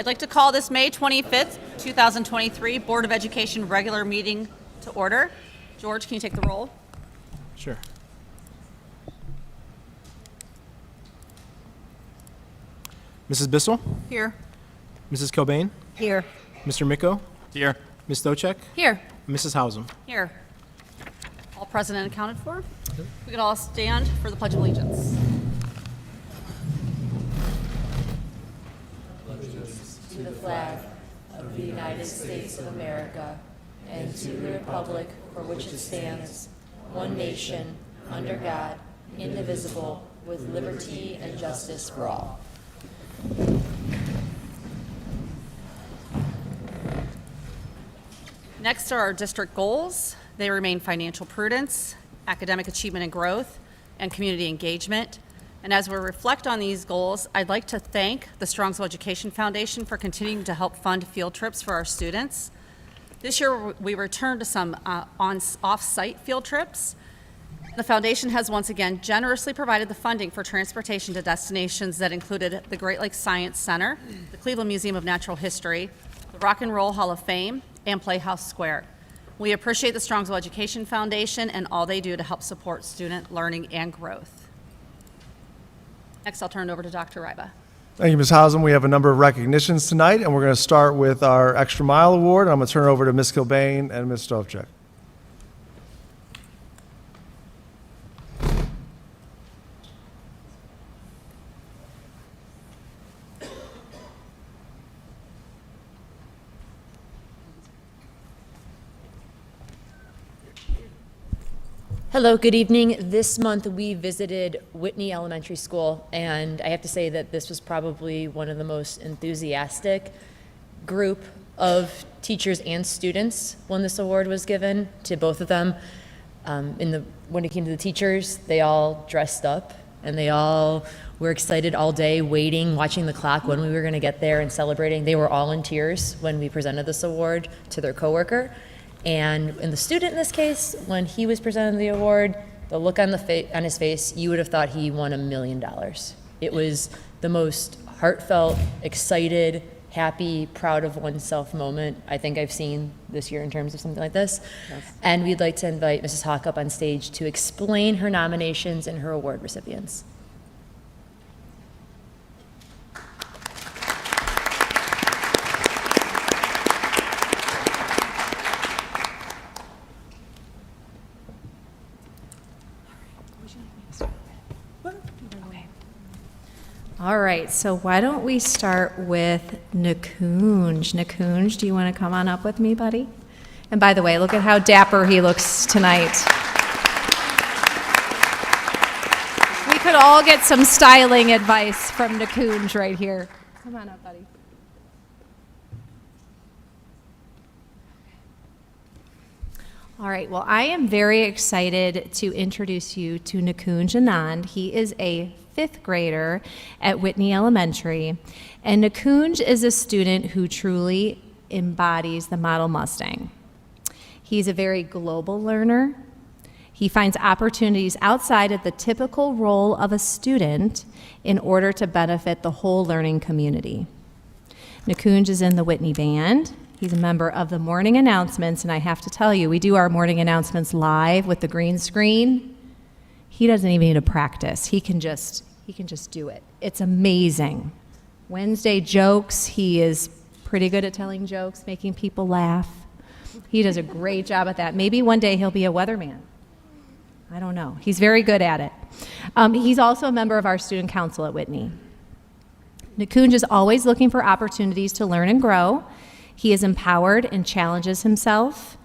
I'd like to call this May 25th, 2023 Board of Education regular meeting to order. George, can you take the roll? Sure. Mrs. Bissell? Here. Mrs. Cobain? Here. Mr. Micko? Here. Ms. Stochek? Here. Mrs. Hausum? Here. All present and accounted for. We could all stand for the Pledge of Allegiance. To the flag of the United States of America and to the republic for which it stands, one nation, under God, indivisible, with liberty and justice for all. Next are our district goals. They remain financial prudence, academic achievement and growth, and community engagement. And as we reflect on these goals, I'd like to thank the Strongsville Education Foundation for continuing to help fund field trips for our students. This year, we returned to some off-site field trips. The foundation has once again generously provided the funding for transportation to destinations that included the Great Lakes Science Center, the Cleveland Museum of Natural History, the Rock and Roll Hall of Fame, and Playhouse Square. We appreciate the Strongsville Education Foundation and all they do to help support student learning and growth. Next, I'll turn it over to Dr. Ryba. Thank you, Ms. Hausum. We have a number of recognitions tonight, and we're going to start with our Extra Mile Award. I'm going to turn it over to Ms. Cobain and Ms. Stochek. Hello, good evening. This month we visited Whitney Elementary School, and I have to say that this was probably one of the most enthusiastic group of teachers and students when this award was given to both of them. When it came to the teachers, they all dressed up and they all were excited all day, waiting, watching the clock when we were going to get there and celebrating. They were all in tears when we presented this award to their coworker. And in the student in this case, when he was presented the award, the look on his face, you would have thought he won $1 million. It was the most heartfelt, excited, happy, proud of oneself moment I think I've seen this year in terms of something like this. Yes. And we'd like to invite Mrs. Hawk up on stage to explain her nominations and her award recipients. All right, so why don't we start with Nakunj. Nakunj, do you want to come on up with me, buddy? And by the way, look at how dapper he looks tonight. We could all get some styling advice from Nakunj right here. Come on up, buddy. All right, well, I am very excited to introduce you to Nakunj Anand. He is a fifth grader at Whitney Elementary, and Nakunj is a student who truly embodies the model Mustang. He's a very global learner. He finds opportunities outside of the typical role of a student in order to benefit the whole learning community. Nakunj is in the Whitney Band. He's a member of the morning announcements, and I have to tell you, we do our morning announcements live with the green screen. He doesn't even need to practice. He can just do it. It's amazing. Wednesday jokes, he is pretty good at telling jokes, making people laugh. He does a great job at that. Maybe one day he'll be a weatherman. I don't know. He's very good at it. He's also a member of our student council at Whitney. Nakunj is always looking for opportunities to learn and grow. He is empowered and challenges himself.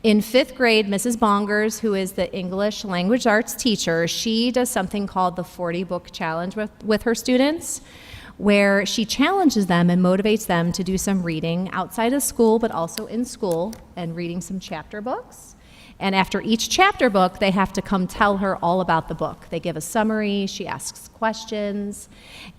In fifth grade, Mrs. Bongers, who is the English language arts teacher, she does something called the 40-book challenge with her students, where she challenges them and motivates them to do some reading outside of school, but also in school, and reading some chapter books. And after each chapter book, they have to come tell her all about the book. They give a summary, she asks questions,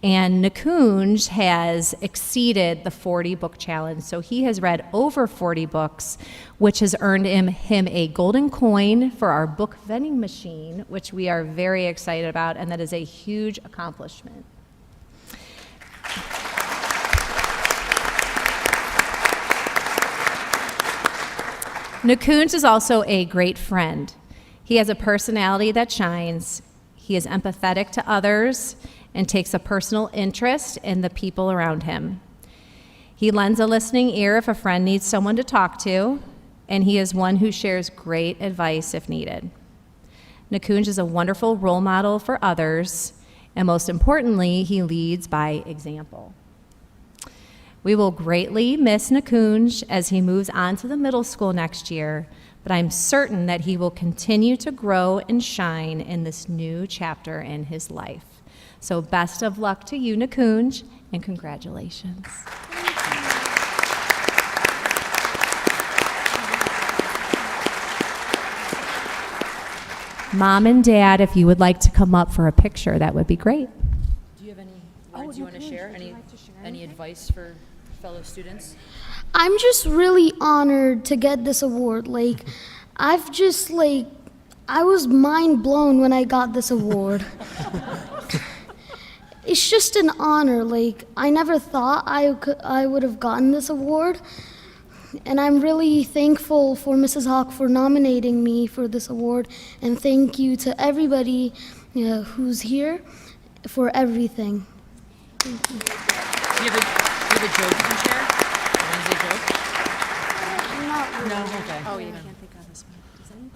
and Nakunj has exceeded the 40-book challenge. So he has read over 40 books, which has earned him a golden coin for our book vending machine, which we are very excited about, and that is a huge accomplishment. Nakunj is also a great friend. He has a personality that shines. He is empathetic to others and takes a personal interest in the people around him. He lends a listening ear if a friend needs someone to talk to, and he is one who shares great advice if needed. Nakunj is a wonderful role model for others, and most importantly, he leads by example. We will greatly miss Nakunj as he moves on to the middle school next year, but I'm certain that he will continue to grow and shine in this new chapter in his life. So best of luck to you, Nakunj, and congratulations. Mom and Dad, if you would like to come up for a picture, that would be great. Do you have any words you want to share? Any advice for fellow students? I'm just really honored to get this award. Like, I was mind blown when I got this award. It's just an honor. Like, I never thought I would have gotten this award. And I'm really thankful for Mrs. Hawk for nominating me for this award. And thank you to everybody who's here for everything. Thank you. Do you have a joke you can share? Wednesday joke? Not really. No, okay. Oh, you can't think of this one. Does anyone?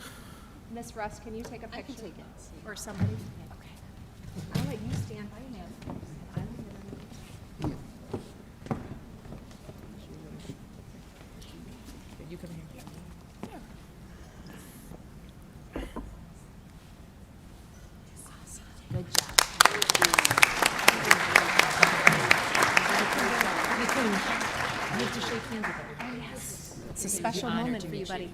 Miss Russ, can you take a picture? I can take it. Or somebody? Okay. I'll let you stand by him. You come here. Good job. You have to shake hands with everybody. Oh, yes. It's a special moment for you, buddy.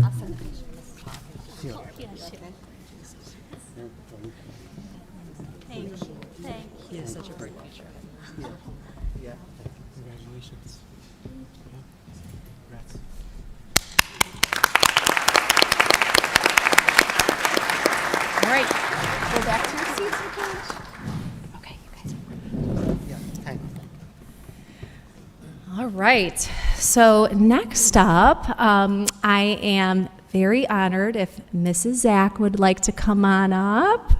I'll send a picture to Mrs. Hawk. Thank you. Thank you. He has such a great picture. Congratulations. Congrats. All right. Go back to your seats, Nakunj. Okay, you guys. All right. So next up, I am very honored if Mrs. Zach would like to come on up.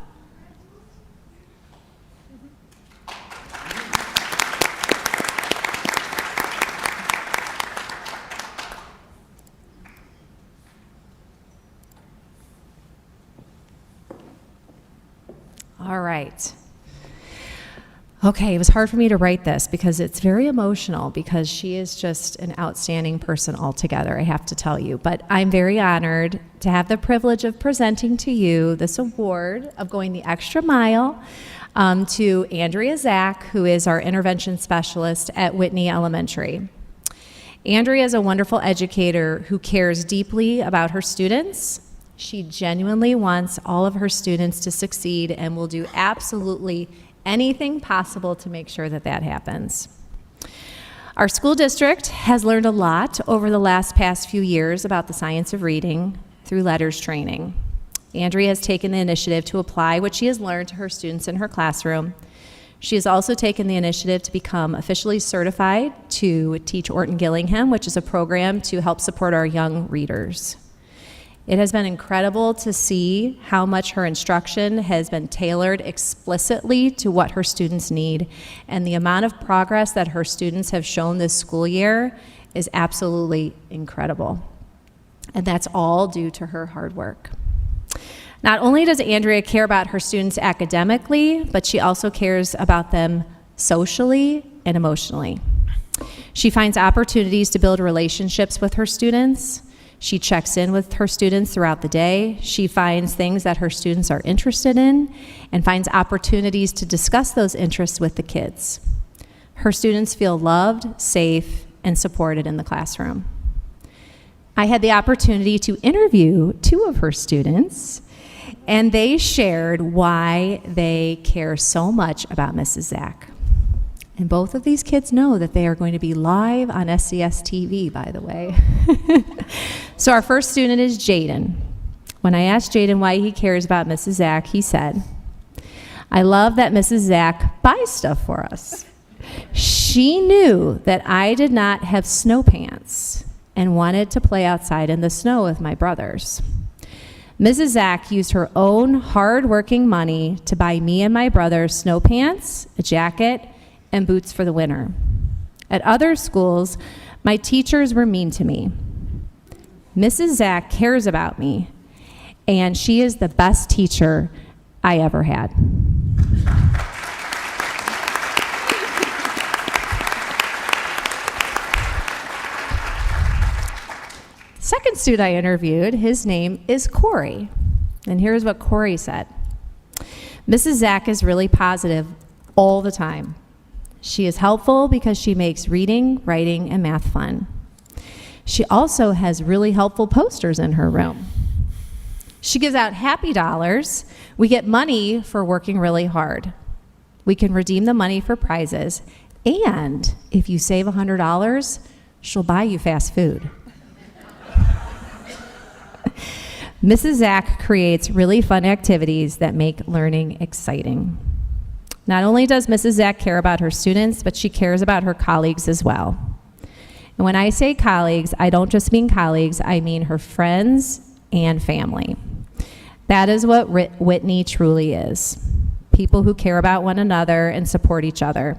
All right. Okay, it was hard for me to write this because it's very emotional because she is just an outstanding person altogether, I have to tell you. But I'm very honored to have the privilege of presenting to you this award of going the extra mile to Andrea Zach, who is our intervention specialist at Whitney Elementary. Andrea is a wonderful educator who cares deeply about her students. She genuinely wants all of her students to succeed and will do absolutely anything possible to make sure that that happens. Our school district has learned a lot over the past few years about the science of reading through letters training. Andrea has taken the initiative to apply what she has learned to her students in her classroom. She has also taken the initiative to become officially certified to teach Orton Gillingham, which is a program to help support our young readers. It has been incredible to see how much her instruction has been tailored explicitly to what her students need, and the amount of progress that her students have shown this school year is absolutely incredible. And that's all due to her hard work. Not only does Andrea care about her students academically, but she also cares about them socially and emotionally. She finds opportunities to build relationships with her students. She checks in with her students throughout the day. She finds things that her students are interested in and finds opportunities to discuss those interests with the kids. Her students feel loved, safe, and supported in the classroom. I had the opportunity to interview 2 of her students, and they shared why they care so much about Mrs. Zach. And both of these kids know that they are going to be live on SCS TV, by the way. So our first student is Jaden. When I asked Jaden why he cares about Mrs. Zach, he said, "I love that Mrs. Zach buys stuff for us. She knew that I did not have snow pants and wanted to play outside in the snow with my brothers. Mrs. Zach used her own hard-working money to buy me and my brothers snow pants, a jacket, and boots for the winter. At other schools, my teachers were mean to me. Mrs. Zach cares about me, and she is the best teacher I ever had. Second student I interviewed, his name is Corey. And here's what Corey said. Mrs. Zach is really positive all the time. She is helpful because she makes reading, writing, and math fun. She also has really helpful posters in her room. She gives out happy dollars. We get money for working really hard. We can redeem the money for prizes. And if you save $100, she'll buy you fast food. Mrs. Zach creates really fun activities that make learning exciting. Not only does Mrs. Zach care about her students, but she cares about her colleagues as well. And when I say colleagues, I don't just mean colleagues, I mean her friends and family. That is what Whitney truly is. People who care about one another and support each other.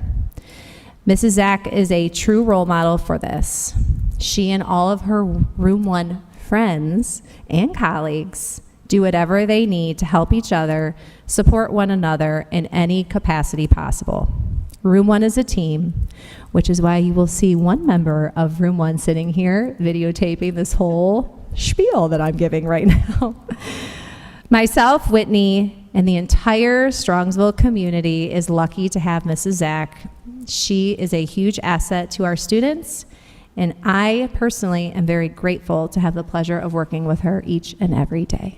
Mrs. Zach is a true role model for this. She and all of her Room 1 friends and colleagues do whatever they need to help each other, support one another in any capacity possible. Room 1 is a team, which is why you will see one member of Room 1 sitting here videotaping this whole spiel that I'm giving right now. Myself, Whitney, and the entire Strongsville community is lucky to have Mrs. Zach. She is a huge asset to our students, and I personally am very grateful to have the pleasure of working with her each and every day.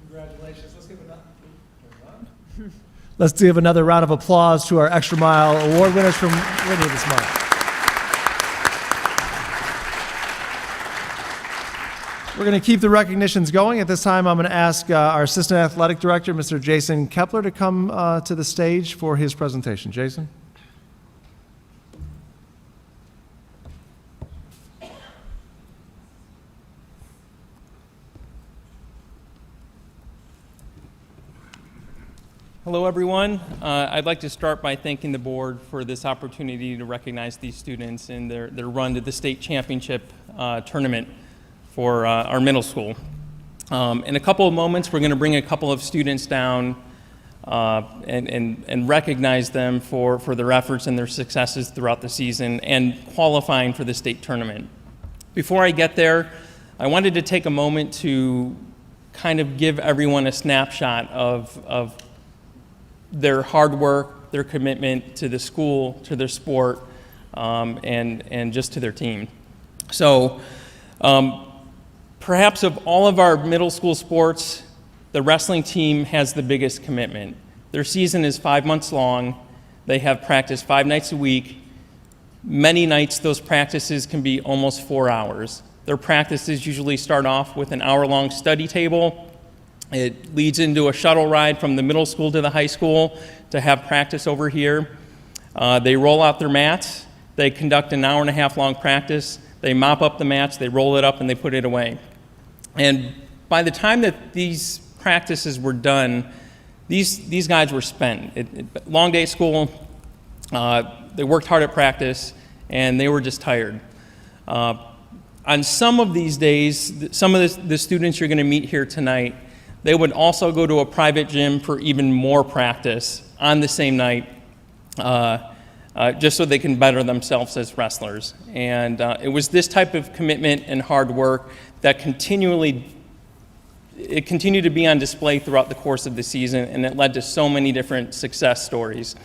Congratulations. Let's give another round of applause to our Extra Mile Award winners from Whitney this month. We're going to keep the recognitions going. At this time, I'm going to ask our Assistant Athletic Director, Mr. Jason Kepler, to come to the stage for his presentation. Jason? Hello, everyone. I'd like to start by thanking the board for this opportunity to recognize these students in their run to the state championship tournament for our middle school. In a couple of moments, we're going to bring a couple of students down and recognize them for their efforts and their successes throughout the season and qualifying for the state tournament. Before I get there, I wanted to take a moment to kind of give everyone a snapshot of their hard work, their commitment to the school, to their sport, and just to their team. So perhaps of all of our middle school sports, the wrestling team has the biggest commitment. Their season is 5 months long. They have practice 5 nights a week. Many nights those practices can be almost 4 hours. Their practices usually start off with an hour-long study table. It leads into a shuttle ride from the middle school to the high school to have practice over here. They roll out their mats. They conduct an hour-and-a-half long practice. They mop up the mats, they roll it up, and they put it away. And by the time that these practices were done, these guys were spent. Long day at school, they worked hard at practice, and they were just tired. On some of these days, some of the students you're going to meet here tonight, They would also go to a private gym for even more practice on the same night, just so they can better themselves as wrestlers. And it was this type of commitment and hard work that continued to be on display throughout the course of the season, and it led to so many different success stories.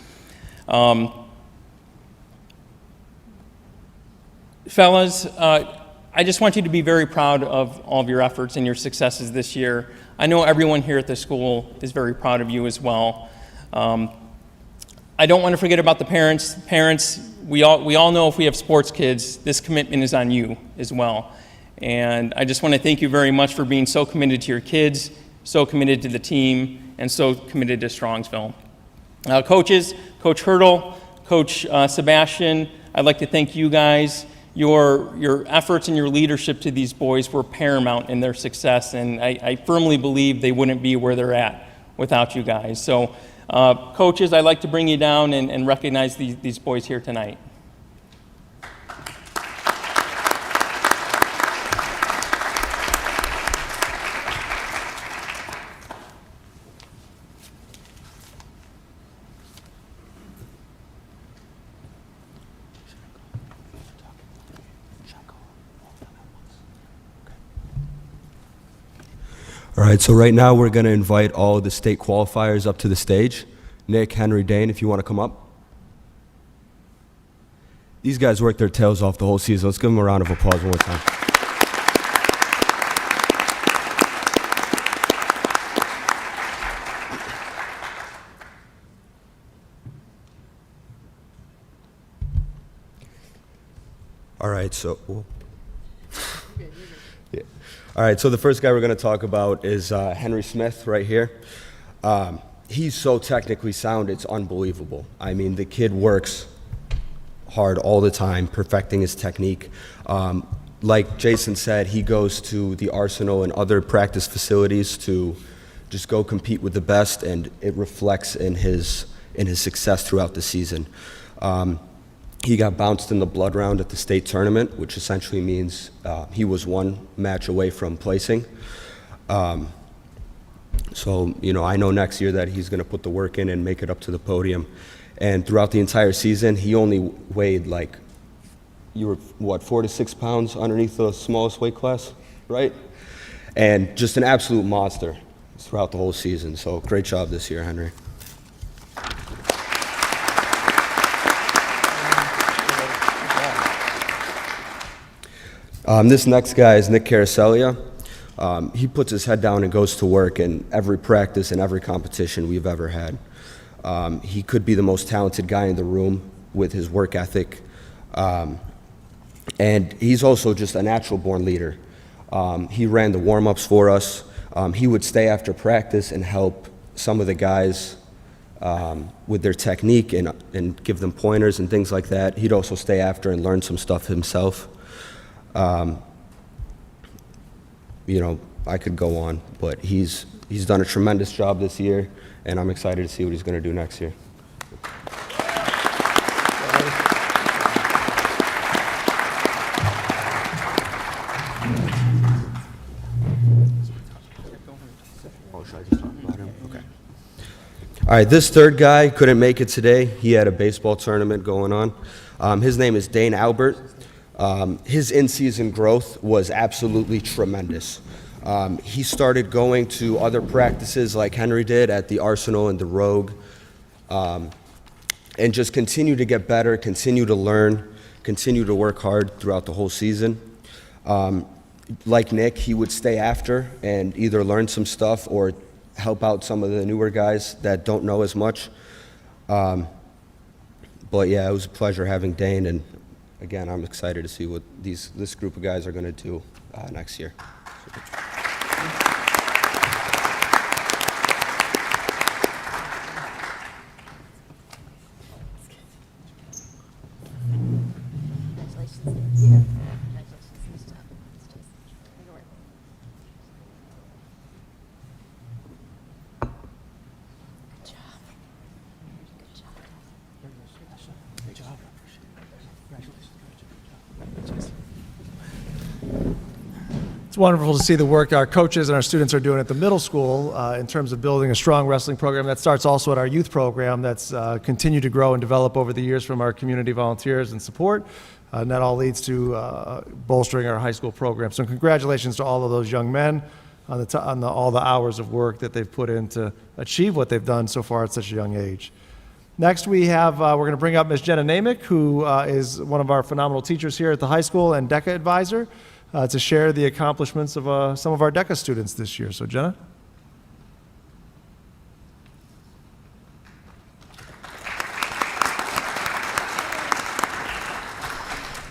Fellas, I just want you to be very proud of all of your efforts and your successes this year. I know everyone here at the school is very proud of you as well. I don't want to forget about the parents. Parents, we all know if we have sports kids, this commitment is on you as well. And I just want to thank you very much for being so committed to your kids, so committed to the team, and so committed to Strongsville. Coaches, Coach Hurdle, Coach Sebastian, I'd like to thank you guys. Your efforts and your leadership to these boys were paramount in their success, and I firmly believe they wouldn't be where they're at without you guys. So, coaches, I'd like to bring you down and recognize these boys here tonight. All right, so right now we're going to invite all of the state qualifiers up to the stage. Nick, Henry, Dane, if you want to come up. These guys worked their tails off the whole season. Let's give them a round of applause one more time. All right, so... Yeah. All right, so the first guy we're going to talk about is Henry Smith right here. He's so technically sound, it's unbelievable. I mean, the kid works hard all the time, perfecting his technique. Like Jason said, he goes to the Arsenal and other practice facilities to just go compete with the best, and it reflects in his success throughout the season. He got bounced in the blood round at the state tournament, which essentially means he was one match away from placing. So, you know, I know next year that he's going to put the work in and make it up to the podium. And throughout the entire season, he only weighed like, you were, what, 4 to 6 pounds underneath the smallest weight class, right? And just an absolute monster throughout the whole season. So great job this year, Henry. This next guy is Nick Caracellia. He puts his head down and goes to work in every practice and every competition we've ever had. He could be the most talented guy in the room with his work ethic. And he's also just a natural-born leader. He ran the warm-ups for us. He would stay after practice and help some of the guys with their technique and give them pointers and things like that. He'd also stay after and learn some stuff himself. You know, I could go on, but he's done a tremendous job this year, and I'm excited to see what he's going to do next year. All right, this third guy couldn't make it today. He had a baseball tournament going on. His name is Dane Albert. His in-season growth was absolutely tremendous. He started going to other practices like Henry did at the Arsenal and the Rogue, and just continued to get better, continue to learn, continue to work hard throughout the whole season. Like Nick, he would stay after and either learn some stuff or help out some of the newer guys that don't know as much. But yeah, it was a pleasure having Dane, and again, I'm excited to see what this group of guys are going to do next year. It's wonderful to see the work our coaches and our students are doing at the middle school in terms of building a strong wrestling program. That starts also at our youth program that's continued to grow and develop over the years from our community volunteers and support. And that all leads to bolstering our high school program. So congratulations to all of those young men on all the hours of work that they've put in to achieve what they've done so far at such a young age. Next, we have, we're going to bring up Ms. Jenna Namick, who is one of our phenomenal teachers here at the high school and DECA advisor, to share the accomplishments of some of our DECA students this year. So, Jenna?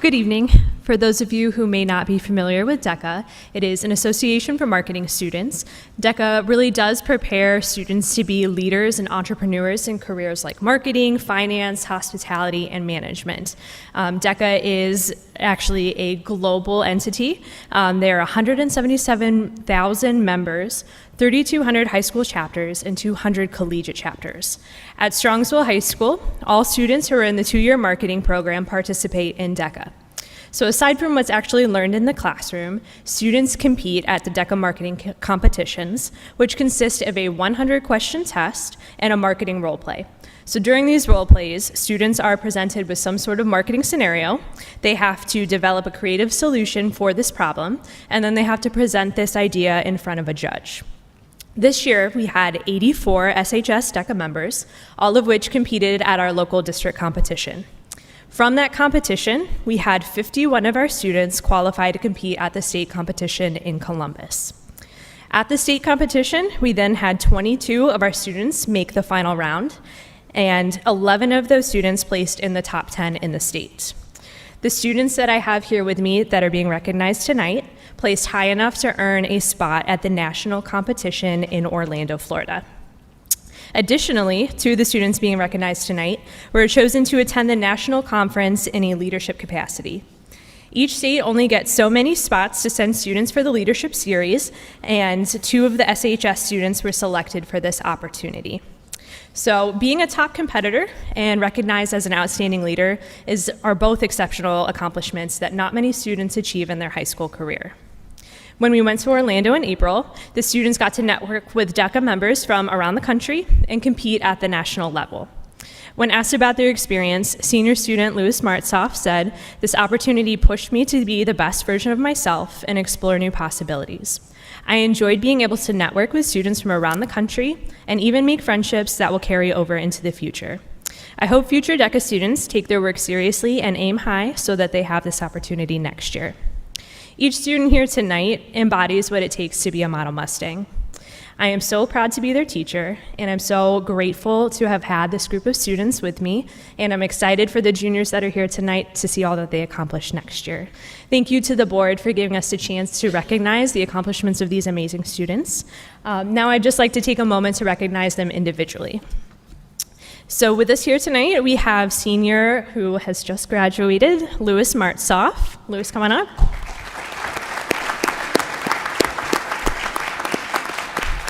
Good evening. For those of you who may not be familiar with DECA, it is an association for marketing students. DECA really does prepare students to be leaders and entrepreneurs in careers like marketing, finance, hospitality, and management. DECA is actually a global entity. There are 177,000 members, 3,200 high school chapters, and 200 collegiate chapters. At Strongsville High School, all students who are in the two-year marketing program participate in DECA. So aside from what's actually learned in the classroom, students compete at the DECA marketing competitions, which consist of a 100-question test and a marketing role play. So during these role plays, students are presented with some sort of marketing scenario. They have to develop a creative solution for this problem, and then they have to present this idea in front of a judge. This year, we had 84 SHS DECA members, all of which competed at our local district competition. From that competition, we had 51 of our students qualify to compete at the state competition in Columbus. At the state competition, we then had 22 of our students make the final round, and 11 of those students placed in the top 10 in the state. The students that I have here with me that are being recognized tonight placed high enough to earn a spot at the national competition in Orlando, Florida. Additionally, two of the students being recognized tonight were chosen to attend the national conference in a leadership capacity. Each state only gets so many spots to send students for the leadership series, and two of the SHS students were selected for this opportunity. So being a top competitor and recognized as an outstanding leader are both exceptional accomplishments that not many students achieve in their high school career. When we went to Orlando in April, the students got to network with DECA members from around the country and compete at the national level. When asked about their experience, senior student Louis Martsoff said, "This opportunity pushed me to be the best version of myself and explore new possibilities. I enjoyed being able to network with students from around the country and even make friendships that will carry over into the future. I hope future DECA students take their work seriously and aim high so that they have this opportunity next year." Each student here tonight embodies what it takes to be a model Mustang. I am so proud to be their teacher, and I'm so grateful to have had this group of students with me, and I'm excited for the juniors that are here tonight to see all that they accomplish next year. Thank you to the board for giving us a chance to recognize the accomplishments of these amazing students. Now I'd just like to take a moment to recognize them individually. So with us here tonight, we have senior who has just graduated, Louis Martsoff. Louis, come on up.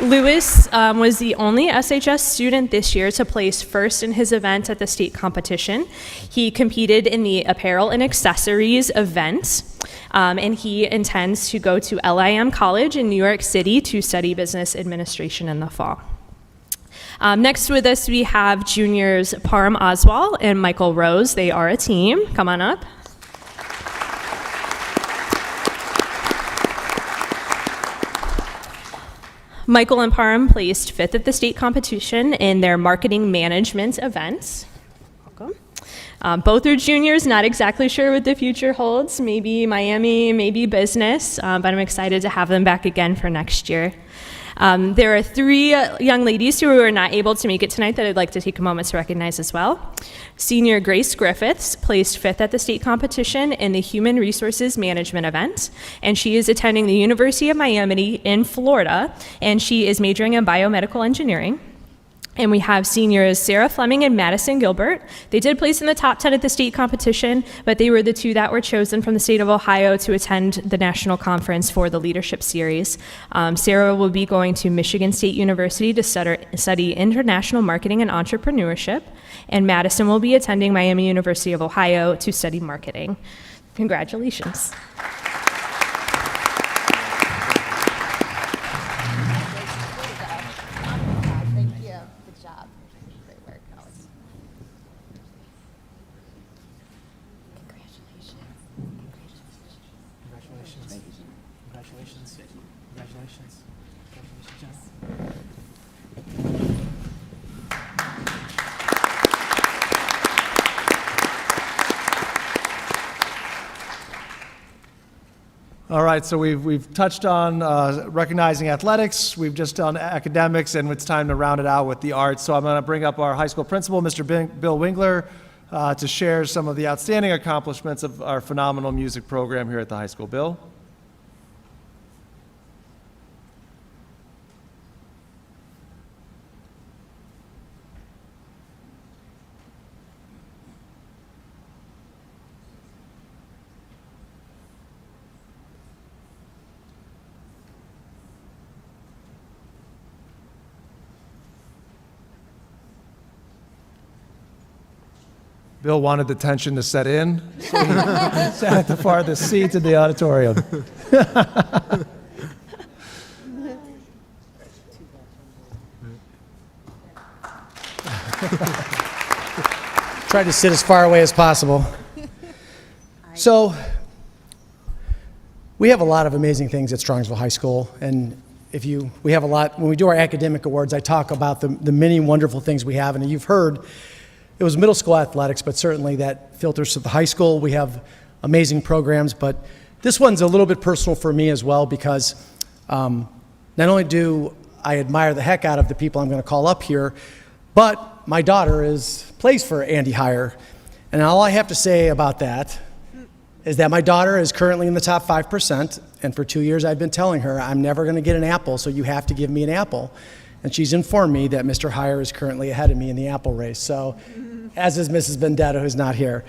Louis was the only SHS student this year to place first in his event at the state competition. He competed in the apparel and accessories event, and he intends to go to LIM College in New York City to study business administration in the fall. Next with us, we have juniors Parham Oswald and Michael Rose. They are a team. Come on up. Michael and Parham placed 5th at the state competition in their marketing management event. Welcome. Both are juniors, not exactly sure what the future holds. Maybe Miami, maybe business, but I'm excited to have them back again for next year. There are 3 young ladies who are not able to make it tonight that I'd like to take a moment to recognize as well. Senior Grace Griffiths placed 5th at the state competition in the Human Resources Management event, and she is attending the University of Miami in Florida, and she is majoring in biomedical engineering. And we have seniors Sarah Fleming and Madison Gilbert. They did place in the top 10 at the state competition, but they were the 2 that were chosen from the state of Ohio to attend the national conference for the leadership series. Sarah will be going to Michigan State University to study international marketing and entrepreneurship, and Madison will be attending Miami University of Ohio to study marketing. Congratulations. job. Great work, Alex. All right, so we've touched on recognizing athletics, we've just done academics, and it's time to round it out with the arts. So I'm going to bring up our high school principal, Mr. Bill Wingler, to share some of the outstanding accomplishments of our phenomenal music program here at the high school. Bill? Bill wanted the tension to set in, so he sat at the farthest seats in the auditorium. Tried to sit as far away as possible. So, we have a lot of amazing things at Strongsville High School, and we have a lot, when we do our academic awards, I talk about the many wonderful things we have, and you've heard, it was middle school athletics, but certainly that filters to the high school. We have amazing programs, but this one's a little bit personal for me as well, because not only do I admire the heck out of the people I'm going to call up here, but my daughter plays for Andy Heyer. And all I have to say about that is that my daughter is currently in the top 5%, and for 2 years I've been telling her, I'm never going to get an apple, so you have to give me an apple. And she's informed me that Mr. Heyer is currently ahead of me in the apple race, so as is Mrs. Vendetta, who's not here.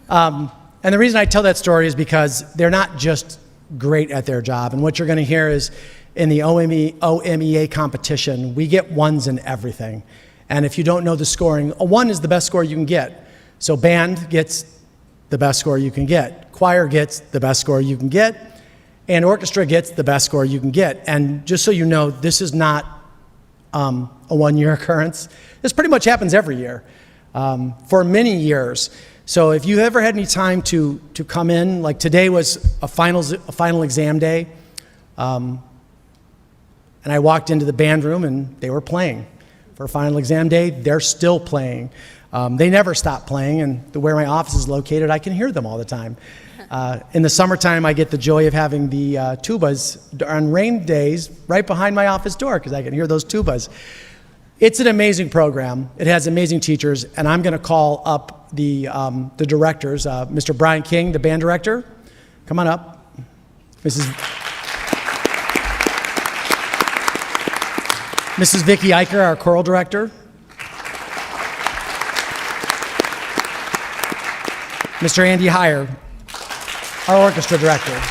And the reason I tell that story is because they're not just great at their job, and what you're going to hear is in the OMEA competition, we get ones in everything. And if you don't know the scoring, a 1 is the best score you can get. So band gets the best score you can get, choir gets the best score you can get, and orchestra gets the best score you can get. And just so you know, this is not a one-year occurrence. This pretty much happens every year for many years. So if you ever had any time to come in, like today was a final exam day, and I walked into the band room and they were playing. For a final exam day, they're still playing. They never stop playing, and where my office is located, I can hear them all the time. In the summertime, I get the joy of having the tubas on rain days right behind my office door because I can hear those tubas. It's an amazing program. It has amazing teachers, and I'm going to call up the directors. Mr. Brian King, the band director, come on up. Mrs. Vicki Eicher, our choral director. Mr. Andy Heyer, our orchestra director.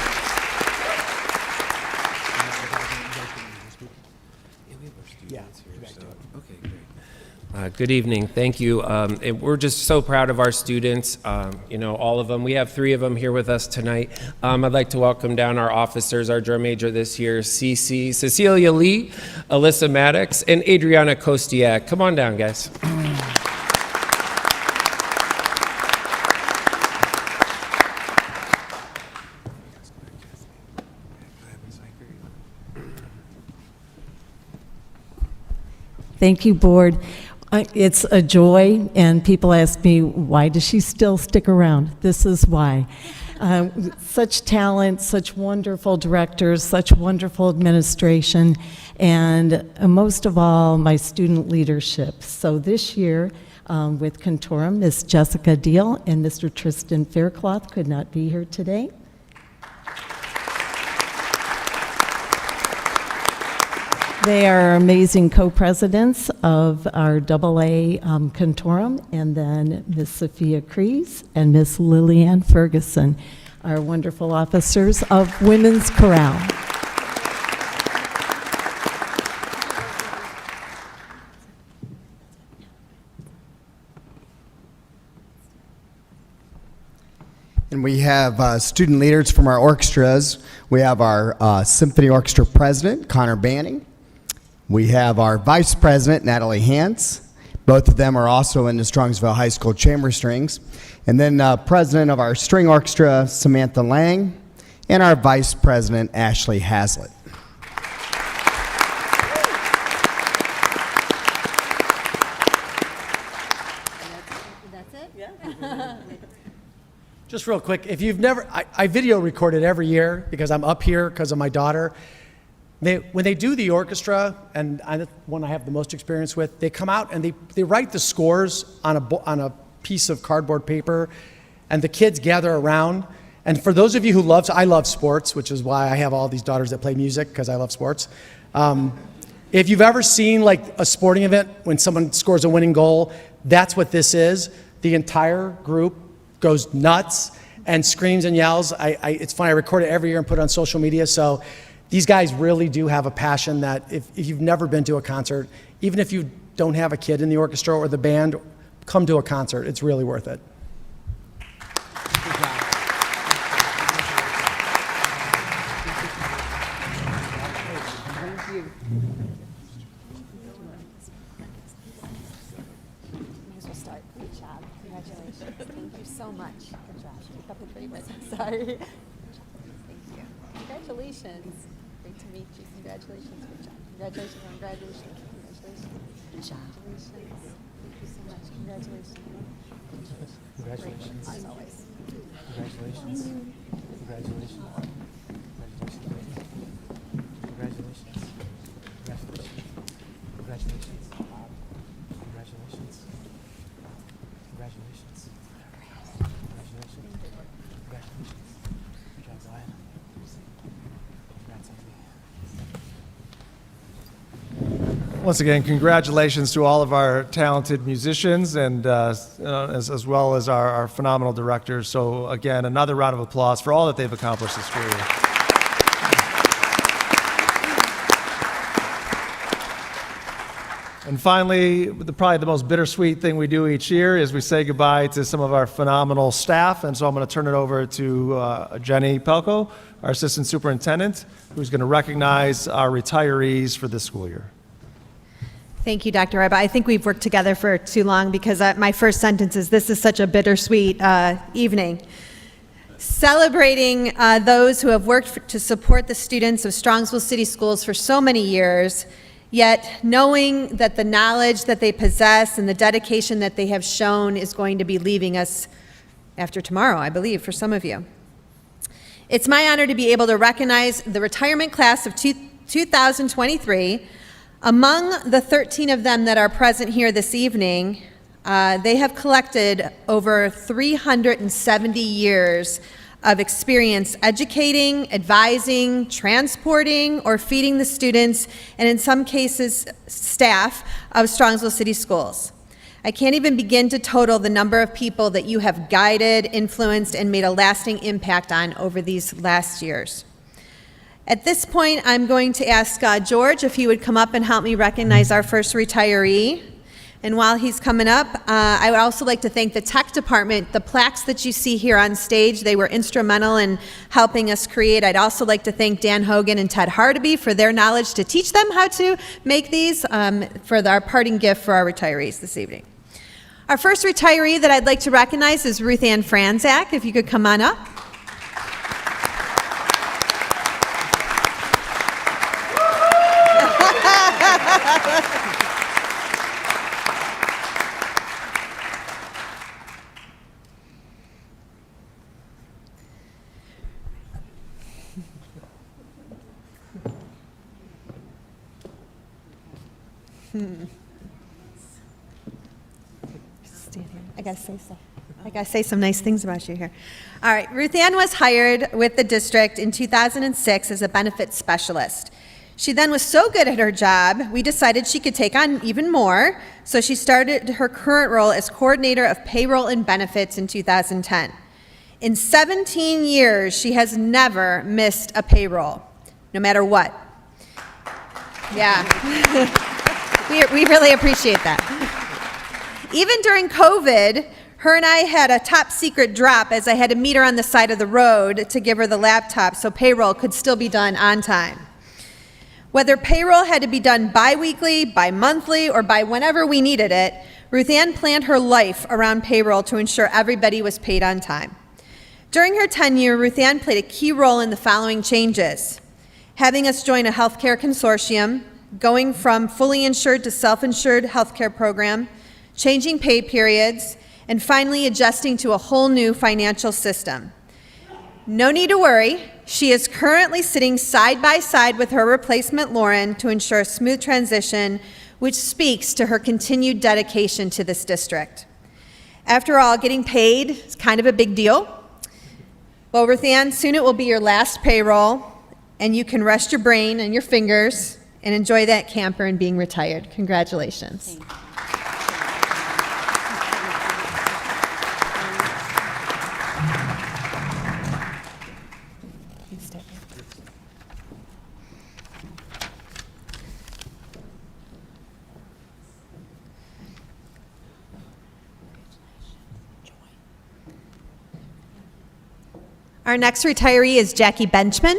Good evening. Thank you. And we're just so proud of our students, all of them. We have 3 of them here with us tonight. I'd like to welcome down our officers, our drum major this year, Cecilia Lee, Alyssa Maddox, and Adriana Kostiak. Come on down, guys. Thank you, board. It's a joy, and people ask me, why does she still stick around? This is why. Such talent, such wonderful directors, such wonderful administration, and most of all, my student leadership. So this year, with Contorum, Miss Jessica Deal and Mr. Tristan Faircloth could not be here today. They are amazing co-presidents of our AA Contorum, and then Miss Sophia Crees and Miss Lillian Ferguson, our wonderful officers of Women's Chorale. And we have student leaders from our orchestras. We have our Symphony Orchestra President, Connor Banning. We have our Vice President, Natalie Hance. Both of them are also in the Strongsville High School Chamber Strings. And then president of our string orchestra, Samantha Lang, and our vice president, Ashley Haslett. Just real quick, if you've never, I video record it every year because I'm up here because of my daughter. When they do the orchestra, and the one I have the most experience with, they come out and they write the scores on a piece of cardboard paper, and the kids gather around. And for those of you who I love sports, which is why I have all these daughters that play music, because I love sports. If you've ever seen like a sporting event when someone scores a winning goal, that's what this is. The entire group goes nuts and screams and yells. It's funny, I record it every year and put it on social media. So these guys really do have a passion that if you've never been to a concert, even if you don't have a kid in the orchestra or the band, come to a concert. It's really worth it. Sorry. Thank you. Congratulations. Great to meet you. Congratulations. Good job. Congratulations on graduation. Congratulations. Good job. Congratulations. Thank you so much. Congratulations. Congratulations. As always. Congratulations. Congratulations. Congratulations. Congratulations. Congratulations. Congratulations. Congratulations. Congratulations. Once again, congratulations to all of our talented musicians and as well as our phenomenal directors. So again, another round of applause for all that they've accomplished this school year. And finally, probably the most bittersweet thing we do each year is we say goodbye to some of our phenomenal staff. And so I'm going to turn it over to Jenny Pelko, our assistant superintendent, who's going to recognize our retirees for this school year. Thank you, Dr. Ryba. I think we've worked together for too long because my first sentence is, this is such a bittersweet evening. Celebrating those who have worked to support the students of Strongsville City Schools for so many years, yet knowing that the knowledge that they possess and the dedication that they have shown is going to be leaving us after tomorrow, I believe, for some of you. It's my honor to be able to recognize the retirement class of 2023. Among the 13 of them that are present here this evening, they have collected over 370 years of experience educating, advising, transporting, or feeding the students, and in some cases, staff of Strongsville City Schools. I can't even begin to total the number of people that you have guided, influenced, and made a lasting impact on over these last years. At this point, I'm going to ask George if he would come up and help me recognize our first retiree. And while he's coming up, I would also like to thank the tech department. The plaques that you see here on stage, they were instrumental in helping us create. I'd also like to thank Dan Hogan and Ted Hardeby for their knowledge to teach them how to make these for our parting gift for our retirees this evening. Our first retiree that I'd like to recognize is Ruth Ann Franzak. If you could come on up. I gotta say some nice things about you here. All right, Ruth Ann was hired with the district in 2006 as a benefits specialist. She then was so good at her job, we decided she could take on even more, so she started her current role as coordinator of payroll and benefits in 2010. In 17 years, she has never missed a payroll, no matter what. Yeah, we really appreciate that. Even during COVID, her and I had a top secret drop as I had to meet her on the side of the road to give her the laptop so payroll could still be done on time. Whether payroll had to be done bi-weekly, bi-monthly, or by whenever we needed it, Ruth Ann planned her life around payroll to ensure everybody was paid on time. During her tenure, Ruth Ann played a key role in the following changes: having us join a healthcare consortium, going from fully insured to self-insured healthcare program, changing pay periods, and finally adjusting to a whole new financial system. No need to worry. She is currently sitting side by side with her replacement, Lauren, to ensure a smooth transition, which speaks to her continued dedication to this district. After all, getting paid is kind of a big deal. Well, Ruth Ann, soon it will be your last payroll, and you can rest your brain and your fingers and enjoy that camper and being retired. Congratulations. Our next retiree is Jackie Benchman.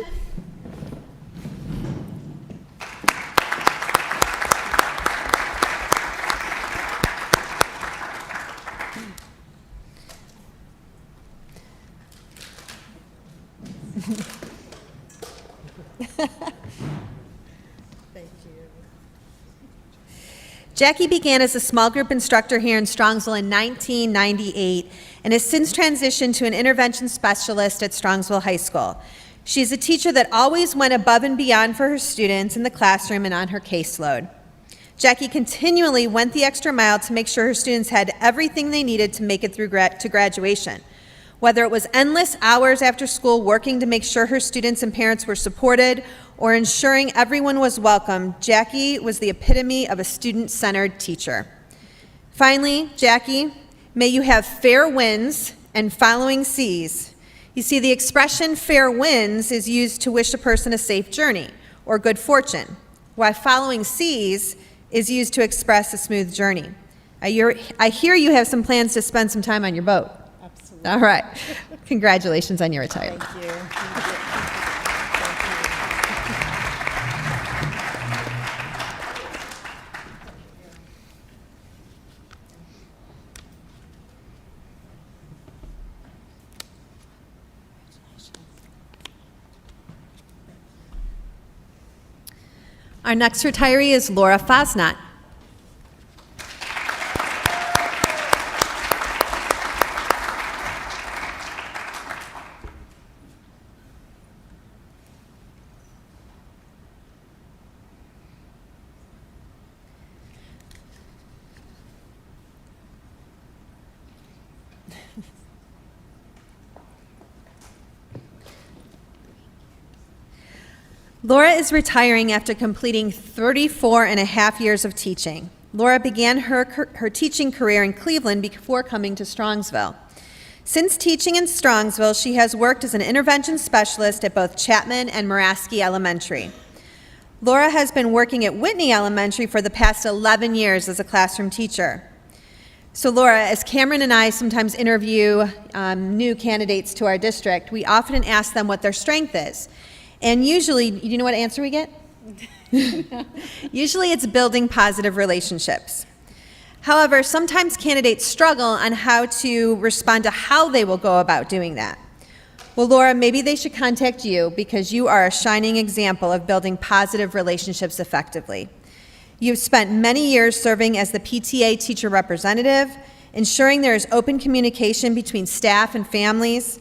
Jackie began as a small group instructor here in Strongsville in 1998 and has since transitioned to an intervention specialist at Strongsville High School. She is a teacher that always went above and beyond for her students in the classroom and on her caseload. Jackie continually went the extra mile to make sure her students had everything they needed to make it through to graduation. Whether it was endless hours after school working to make sure her students and parents were supported or ensuring everyone was welcome, Jackie was the epitome of a student-centered teacher. Finally, Jackie, may you have fair winds and following seas. You see, the expression fair winds is used to wish a person a safe journey or good fortune, while following seas is used to express a smooth journey. I hear you have some plans to spend some time on your boat. Absolutely. All right. Congratulations on your retirement. Thank you. Our next retiree is Laura Fosnot. Laura is retiring after completing 34 and a half years of teaching. Laura began her teaching career in Cleveland before coming to Strongsville. Since teaching in Strongsville, she has worked as an intervention specialist at both Chapman and Muraski Elementary. Laura has been working at Whitney Elementary for the past 11 years as a classroom teacher. So Laura, as Cameron and I sometimes interview new candidates to our district, we often ask them what their strength is. And usually, you know what answer we get? Usually it's building positive relationships. However, sometimes candidates struggle on how to respond to how they will go about doing that. Well, Laura, maybe they should contact you because you are a shining example of building positive relationships effectively. You've spent many years serving as the PTA teacher representative, ensuring there is open communication between staff and families.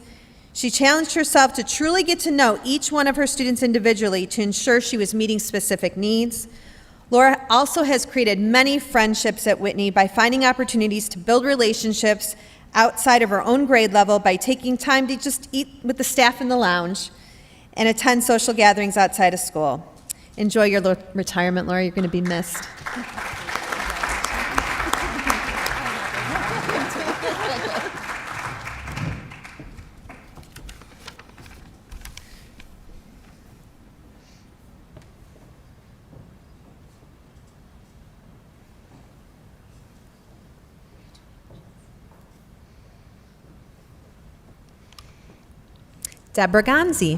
She challenged herself to truly get to know each one of her students individually to ensure she was meeting specific needs. Laura also has created many friendships at Whitney by finding opportunities to build relationships outside of her own grade level by taking time to just eat with the staff in the lounge and attend social gatherings outside of school. Enjoy your retirement, Laura. You're going to be missed. Deborah Gonzi.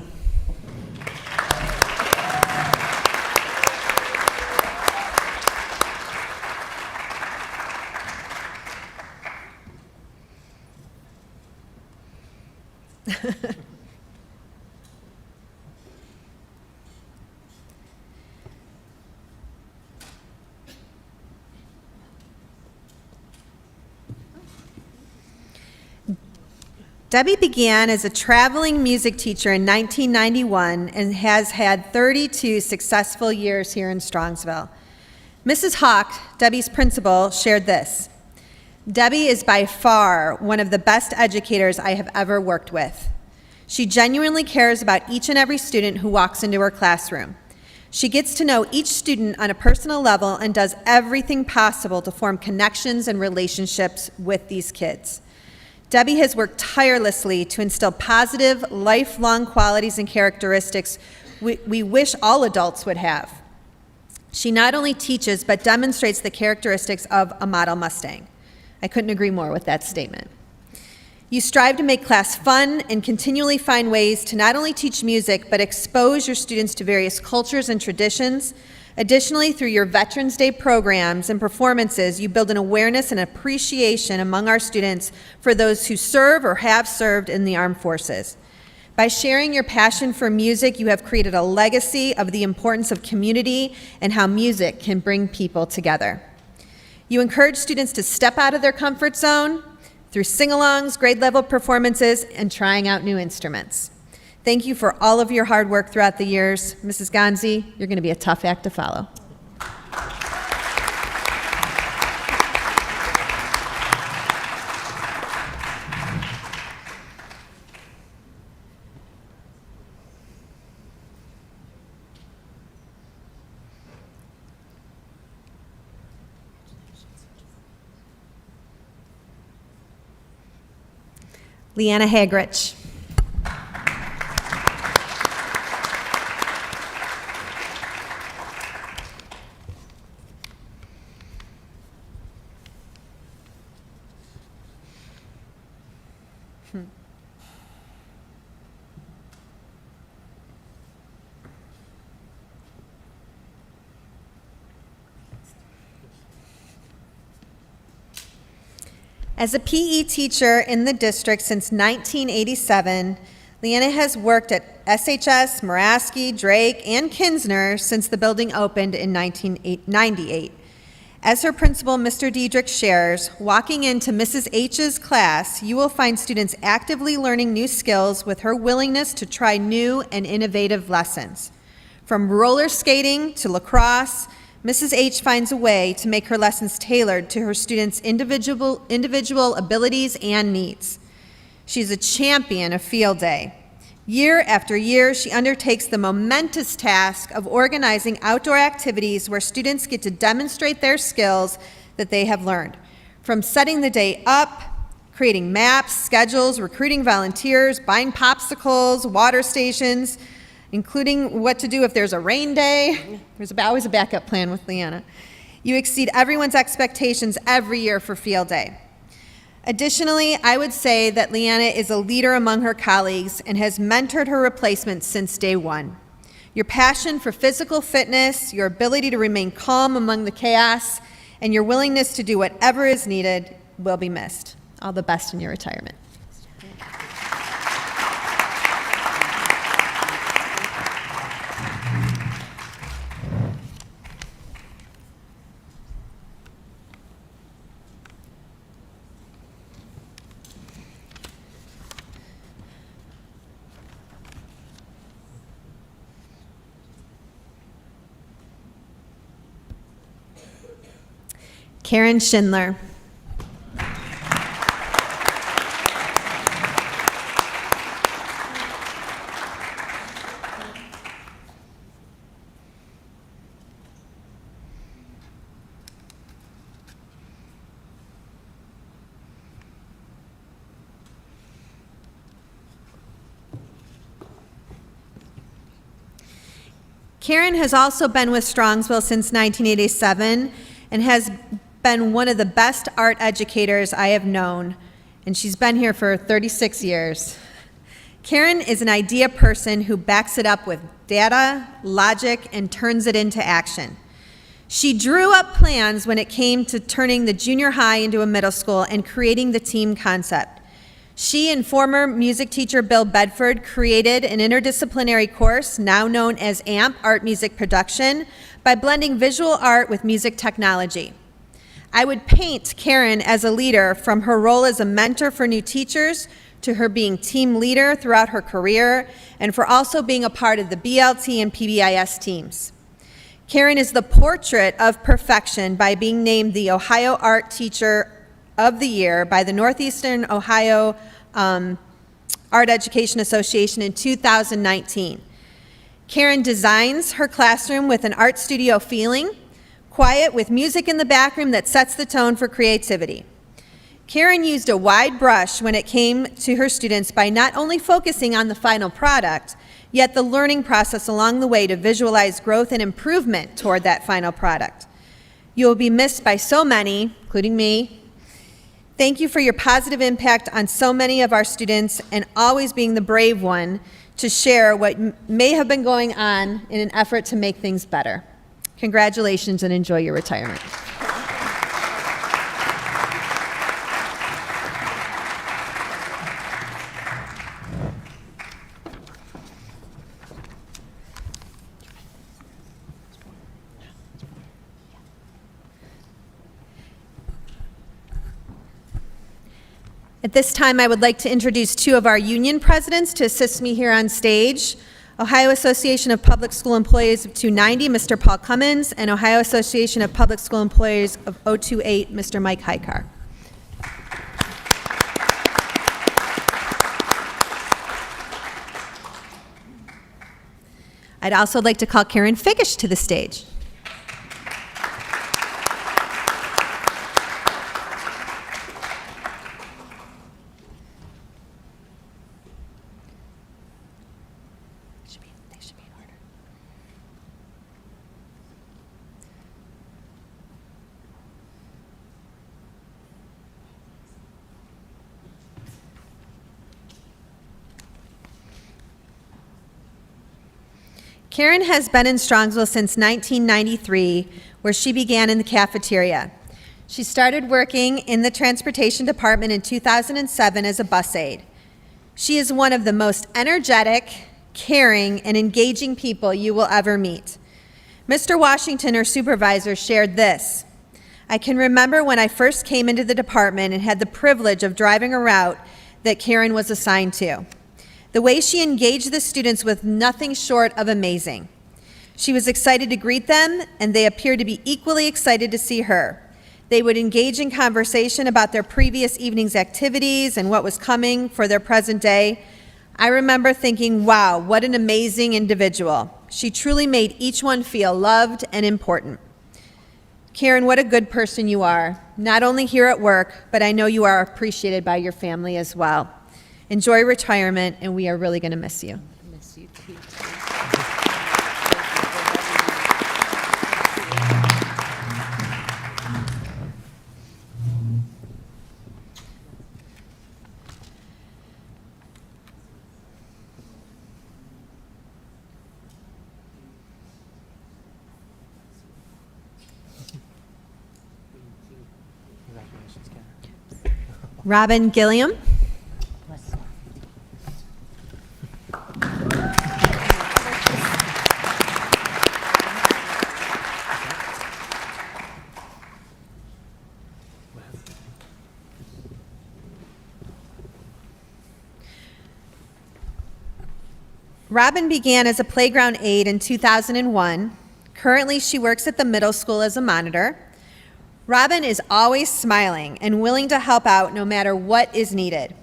Debbie began as a traveling music teacher in 1991 and has had 32 successful years here in Strongsville. Mrs. Hawk, Debbie's principal, shared this: Debbie is by far one of the best educators I have ever worked with. She genuinely cares about each and every student who walks into her classroom. She gets to know each student on a personal level and does everything possible to form connections and relationships with these kids. Debbie has worked tirelessly to instill positive, lifelong qualities and characteristics we wish all adults would have. She not only teaches, but demonstrates the characteristics of a model Mustang. I couldn't agree more with that statement. You strive to make class fun and continually find ways to not only teach music, but expose your students to various cultures and traditions. Additionally, through your Veterans Day programs and performances, you build an awareness and appreciation among our students for those who serve or have served in the armed forces. By sharing your passion for music, you have created a legacy of the importance of community and how music can bring people together. You encourage students to step out of their comfort zone through sing-alongs, grade-level performances, and trying out new instruments. Thank you for all of your hard work throughout the years. Mrs. Gonzi, you're going to be a tough act to follow. Leanna Hagrich. As a PE teacher in the district since 1987, Leanna has worked at SHS, Moraski, Drake, and Kinsner since the building opened in 1998. As her principal, Mr. Diedrich, shares, walking into Mrs. H's class, you will find students actively learning new skills with her willingness to try new and innovative lessons. From roller skating to lacrosse, Mrs. H finds a way to make her lessons tailored to her students' individual abilities and needs. She's a champion of field day. Year after year, she undertakes the momentous task of organizing outdoor activities where students get to demonstrate their skills that they have learned. From setting the day up, creating maps, schedules, recruiting volunteers, buying popsicles, water stations, including what to do if there's a rain day. There's always a backup plan with Leanna. You exceed everyone's expectations every year for field day. Additionally, I would say that Leanna is a leader among her colleagues and has mentored her replacements since day one. Your passion for physical fitness, your ability to remain calm among the chaos, and your willingness to do whatever is needed will be missed. All the best in your retirement. Karen Schindler. Karen has also been with Strongsville since 1987 and has been one of the best art educators I have known, and she's been here for 36 years. Karen is an idea person who backs it up with data, logic, and turns it into action. She drew up plans when it came to turning the junior high into a middle school and creating the team concept. She and former music teacher Bill Bedford created an interdisciplinary course now known as AMP, Art Music Production, by blending visual art with music technology. I would paint Karen as a leader from her role as a mentor for new teachers to her being team leader throughout her career and for also being a part of the BLT and PBIS teams. Karen is the portrait of perfection by being named the Ohio Art Teacher of the Year by the Northeastern Ohio Art Education Association in 2019. Karen designs her classroom with an art studio feeling, quiet with music in the back room that sets the tone for creativity. Karen used a wide brush when it came to her students by not only focusing on the final product, yet the learning process along the way to visualize growth and improvement toward that final product. You will be missed by so many, including me. Thank you for your positive impact on so many of our students and always being the brave one to share what may have been going on in an effort to make things better. Congratulations and enjoy your retirement. At this time, I would like to introduce two of our union presidents to assist me here on stage. Ohio Association of Public School Employees of 290, Mr. Paul Cummins, and Ohio Association of Public School Employees of 028, Mr. Mike Hykar. I'd also like to call Karen Figish to the stage. They should be in order. Karen has been in Strongsville since 1993, where she began in the cafeteria. She started working in the transportation department in 2007 as a bus aide. She is one of the most energetic, caring, and engaging people you will ever meet. Mr. Washington, her supervisor, shared this. I can remember when I first came into the department and had the privilege of driving a route that Karen was assigned to. The way she engaged the students was nothing short of amazing. She was excited to greet them, and they appeared to be equally excited to see her. They would engage in conversation about their previous evening's activities and what was coming for their present day. I remember thinking, wow, what an amazing individual. She truly made each one feel loved and important. Karen, what a good person you are, not only here at work, but I know you are appreciated by your family as well. Enjoy retirement, and we are really going to miss you. Miss you too. Congratulations, Karen. Robin Gilliam. Robin began as a playground aide in 2001. Currently, she works at the middle school as a monitor. Robin is always smiling and willing to help out no matter what is needed.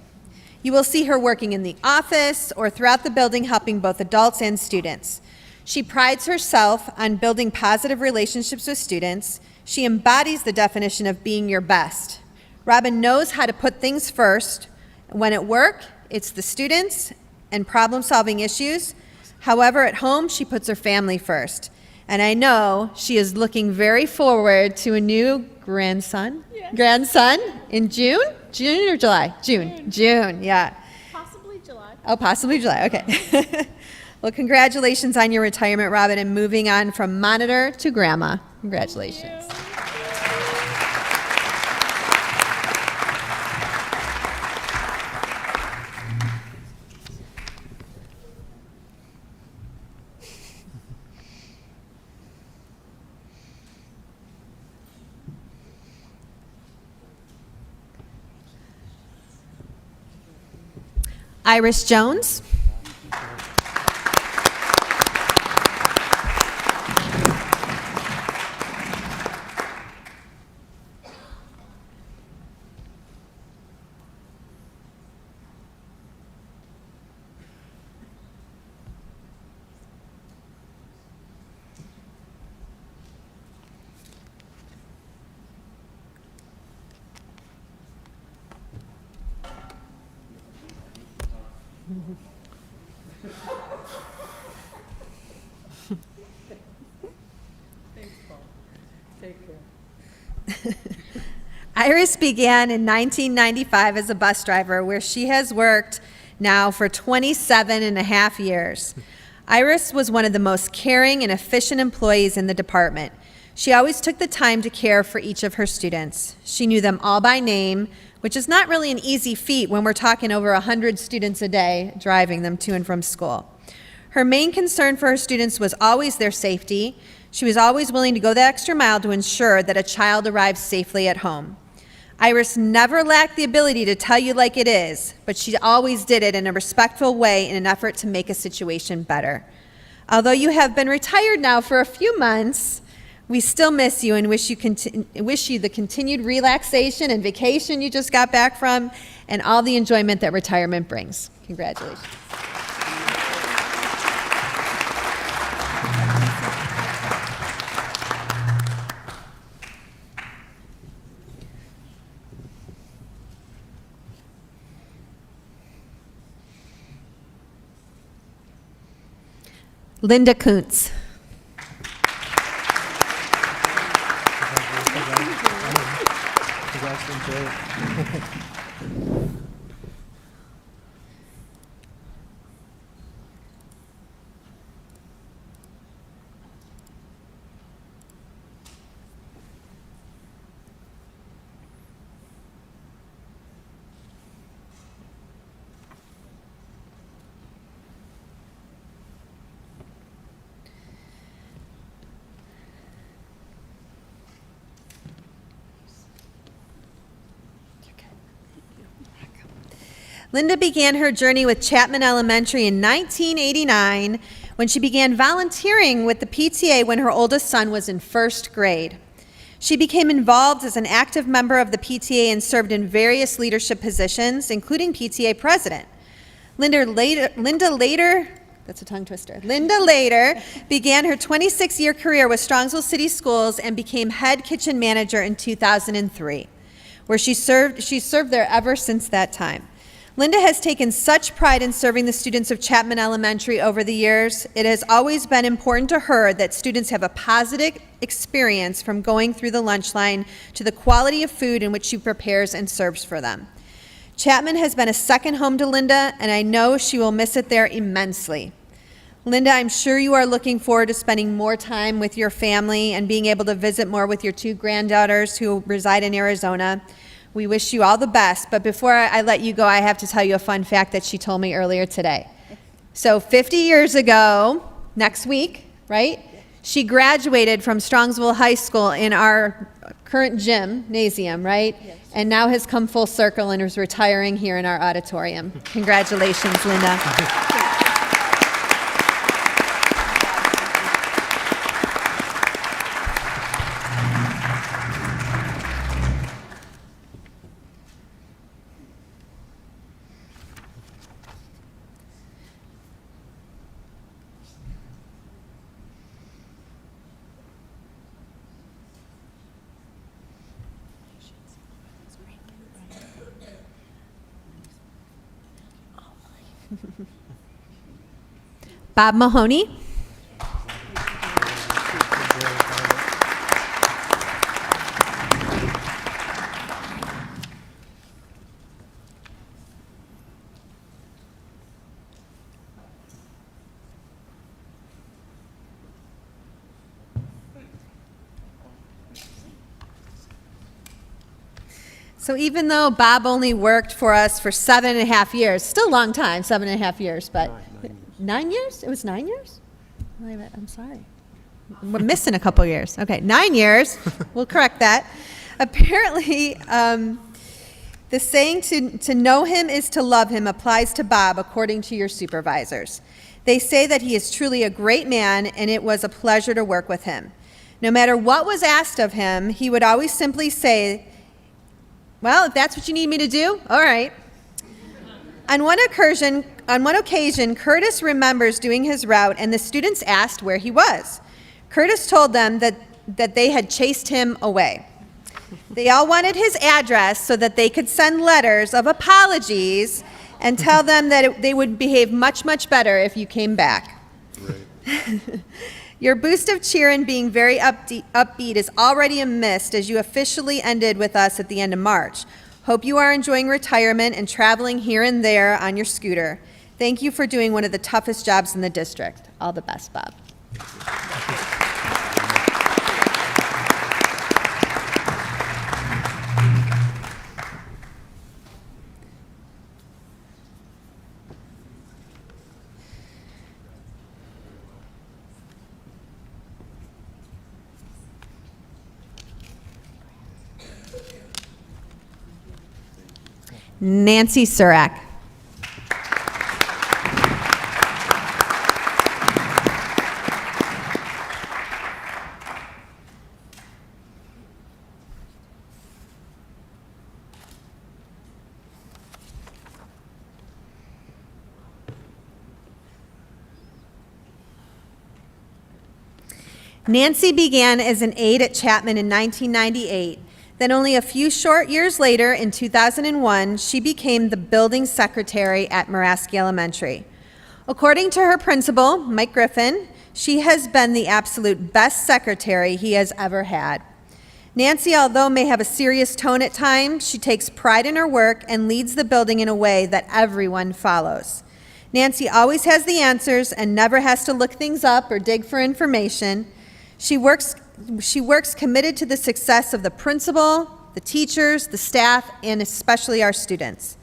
You will see her working in the office or throughout the building helping both adults and students. She prides herself on building positive relationships with students. She embodies the definition of being your best. Robin knows how to put things first. When at work, it's the students and problem-solving issues. However, at home, she puts her family first. And I know she is looking very forward to a new grandson in June? June or July? June, yeah. Possibly July. Oh, possibly July, okay. Well, congratulations on your retirement, Robin, and moving on from monitor to grandma. Congratulations. Iris Jones. Iris began in 1995 as a bus driver, where she has worked now for 27 and a half years. Iris was one of the most caring and efficient employees in the department. She always took the time to care for each of her students. She knew them all by name, which is not really an easy feat when we're talking over 100 students a day driving them to and from school. Her main concern for her students was always their safety. She was always willing to go the extra mile to ensure that a child arrives safely at home. Iris never lacked the ability to tell you like it is, but she always did it in a respectful way in an effort to make a situation better. Although you have been retired now for a few months, we still miss you and wish you the continued relaxation and vacation you just got back from and all the enjoyment that retirement brings. Congratulations. Linda Kuntz. Linda began her journey with Chapman Elementary in 1989 when she began volunteering with the PTA when her oldest son was in first grade. She became involved as an active member of the PTA and served in various leadership positions, including PTA president. Linda later began her 26-year career with Strongsville City Schools and became head kitchen manager in 2003, where she served there ever since that time. Linda has taken such pride in serving the students of Chapman Elementary over the years. It has always been important to her that students have a positive experience from going through the lunch line to the quality of food in which she prepares and serves for them. Chapman has been a second home to Linda, and I know she will miss it there immensely. Linda, I'm sure you are looking forward to spending more time with your family and being able to visit more with your two granddaughters who reside in Arizona. We wish you all the best, but before I let you go, I have to tell you a fun fact that she told me earlier today. So 50 years ago, next week, right? She graduated from Strongsville High School in our current gymnasium, right? Yes. And now has come full circle and is retiring here in our auditorium. Congratulations, Linda. Bob Mahoney. So even though Bob only worked for us for 7.5 years, still a long time, 7.5 years, but 9 years? It was 9 years? I'm sorry. We're missing a couple years. Okay, 9 years. We'll correct that. Apparently, The saying to know him is to love him applies to Bob according to your supervisors. They say that he is truly a great man, and it was a pleasure to work with him. No matter what was asked of him, he would always simply say, "Well, if that's what you need me to do, all right." On one occasion, Curtis remembers doing his route, and the students asked where he was. Curtis told them that they had chased him away. They all wanted his address so that they could send letters of apologies and tell them that they would behave much, much better if you came back. Right. Your boost of cheer and being very upbeat is already a mist as you officially ended with us at the end of March. Hope you are enjoying retirement and traveling here and there on your scooter. Thank you for doing one of the toughest jobs in the district. All the best, Bob. Nancy Surak. Nancy began as an aide at Chapman in 1998. Then only a few short years later, in 2001, she became the building secretary at Muraski Elementary. According to her principal, Mike Griffin, she has been the absolute best secretary he has ever had. Nancy, although may have a serious tone at times, she takes pride in her work and leads the building in a way that everyone follows. Nancy always has the answers and never has to look things up or dig for information. She works committed to the success of the principal, the teachers, the staff, and especially our students.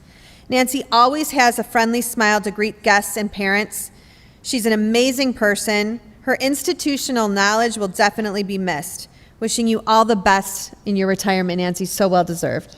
Nancy always has a friendly smile to greet guests and parents. She's an amazing person. Her institutional knowledge will definitely be missed. Wishing you all the best in your retirement, Nancy. So well deserved.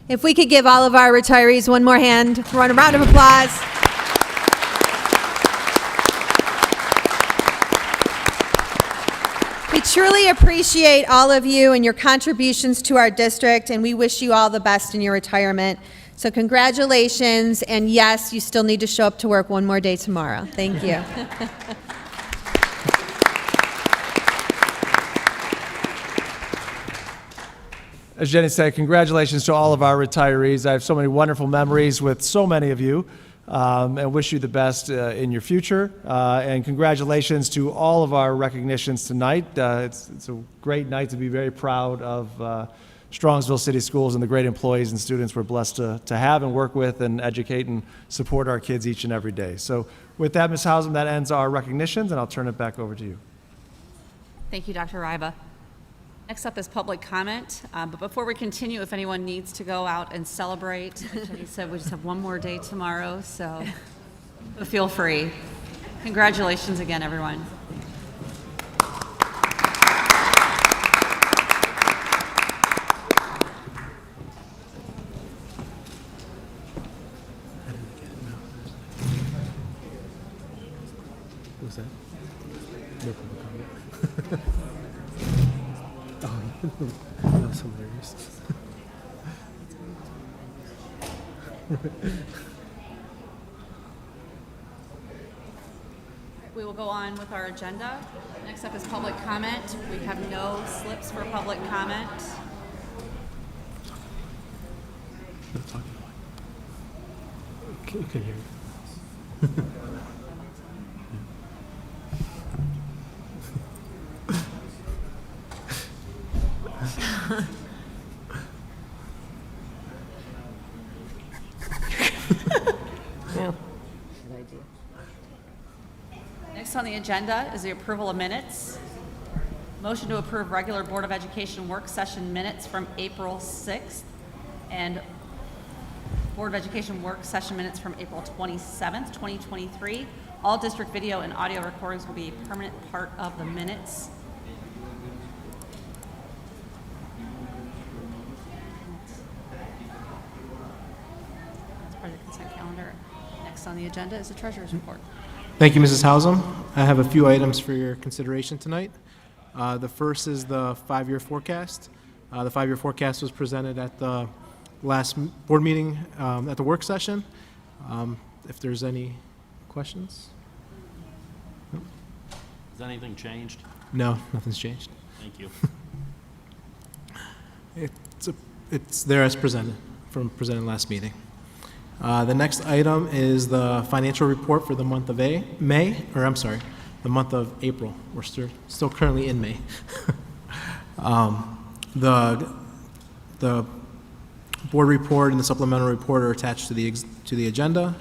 If we could give all of our retirees one more hand, a round of applause. We truly appreciate all of you and your contributions to our district, and we wish you all the best in your retirement. So congratulations, and yes, you still need to show up to work one more day tomorrow. Thank you. As Jenny said, congratulations to all of our retirees. I have so many wonderful memories with so many of you, and wish you the best in your future. And congratulations to all of our recognitions tonight. It's a great night to be very proud of Strongsville City Schools and the great employees and students we're blessed to have and work with and educate and support our kids each and every day. So with that, Ms. Hausum, that ends our recognitions, and I'll turn it back over to you. Thank you, Dr. Ryba. Next up is public comment, but before we continue, if anyone needs to go out and celebrate, like Jenny said, we just have one more day tomorrow, so feel free. Congratulations again, everyone. Who's that? No public comment. Oh, that's hilarious. We will go on with our agenda. Next up is public comment. We have no slips for public comment. No talking. You can hear you. Next on the agenda is the approval of minutes. Motion to approve regular Board of Education work session minutes from April 6th and Board of Education work session minutes from April 27th, 2023. All district video and audio recordings will be a permanent part of the minutes. That's part of the consent calendar. Next on the agenda is the treasurer's report. Thank you, Mrs. Hausum. I have a few items for your consideration tonight. The first is the five-year forecast. The five-year forecast was presented at the last board meeting at the work session. If there's any questions? Has anything changed? No, nothing's changed. Thank you. It's there as presented, from presented last meeting. The next item is the financial report for the month of the month of April. We're still currently in May. The board report and the supplemental report are attached to the agenda.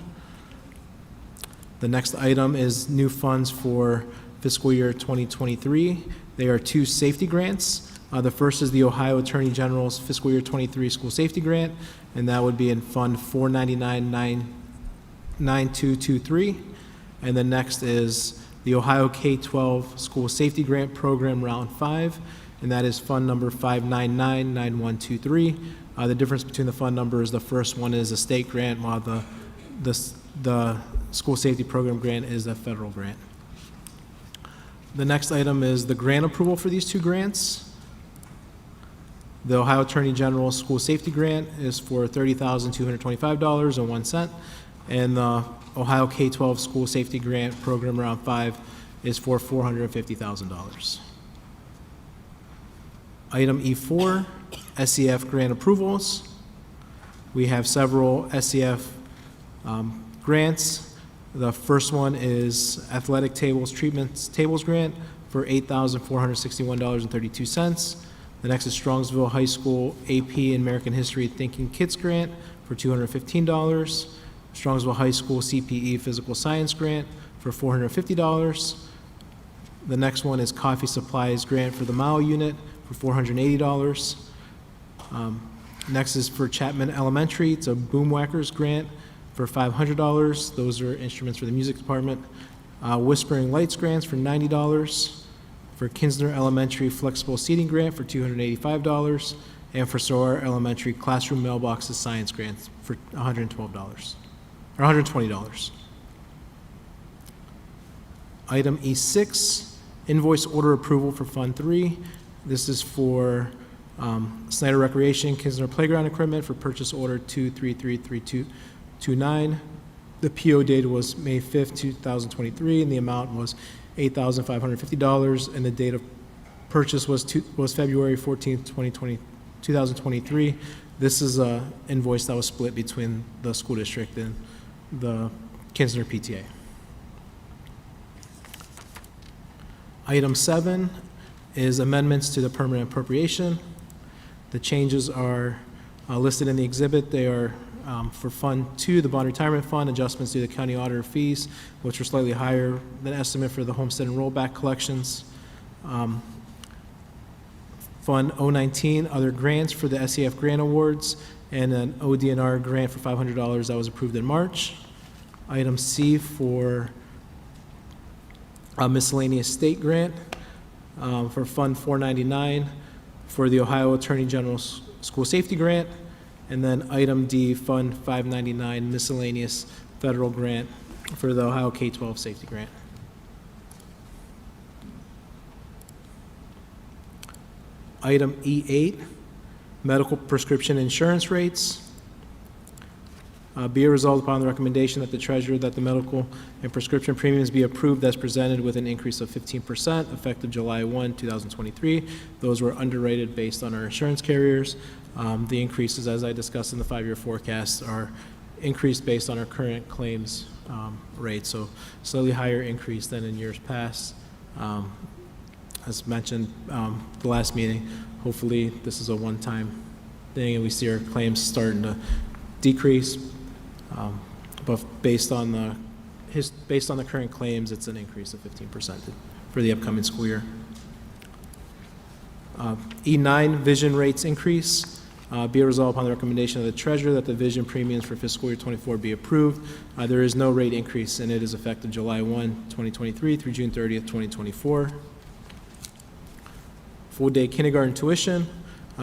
The next item is new funds for fiscal year 2023. They are two safety grants. The first is the Ohio Attorney General's fiscal year 23 school safety grant, and that would be in Fund 499-9223. And the next is the Ohio K-12 School Safety Grant Program Round 5, and that is Fund number 599-9123. The difference between the fund numbers, the first one is a state grant, while the school safety program grant is a federal grant. The next item is the grant approval for these two grants. The Ohio Attorney General School Safety Grant is for $30,225.01, and the Ohio K-12 School Safety Grant Program Round 5 is for $450,000. Item E4, SCF grant approvals. We have several SCF grants. The first one is Athletic Tables Treatments Tables Grant for $8,461.32. The next is Strongsville High School AP and American History Thinking Kids Grant for $215. Strongsville High School CPE Physical Science Grant for $450. The next one is Coffee Supplies Grant for the Mao Unit for $480. Next is for Chapman Elementary. It's a Boomwhackers Grant for $500. Those are instruments for the music department. Whispering Lights Grants for $90. For Kinsner Elementary Flexible Seating Grant for $285, and for Soror Elementary Classroom Mailboxes Science Grants for $120. Item E6, invoice order approval for Fund 3. This is for Snyder Recreation Kinsner Playground Equipment for purchase order 2333229. The PO date was May 5th, 2023, and the amount was $8,550, and the date of purchase was February 14th, 2023. This is an invoice that was split between the school district and the Kinsner PTA. Item 7 is amendments to the permanent appropriation. The changes are listed in the exhibit. They are for Fund 2, the Bond Retirement Fund, adjustments to the county auditor fees, which are slightly higher than estimate for the homestead and rollback collections. Fund 019, other grants for the SCF grant awards, and an ODNR grant for $500 that was approved in March. Item C for a miscellaneous state grant for Fund 499 for the Ohio Attorney General's School Safety Grant. And then item D, Fund 599, miscellaneous federal grant for the Ohio K-12 safety grant. Item E8, medical prescription insurance rates. Be it resolved upon the recommendation that the treasurer that the medical and prescription premiums be approved as presented with an increase of 15% effective July 1, 2023. Those were underrated based on our insurance carriers. The increases, as I discussed in the five-year forecast, are increased based on our current claims rate, so slightly higher increase than in years past. As mentioned the last meeting, hopefully this is a one-time thing and we see our claims starting to decrease. But based on the based on the current claims, it's an increase of 15% for the upcoming school year. E9, vision rates increase. Be it resolved upon the recommendation of the treasurer that the vision premiums for fiscal year 24 be approved. There is no rate increase, and it is effective July 1, 2023 through June 30th, 2024. Full-day kindergarten tuition.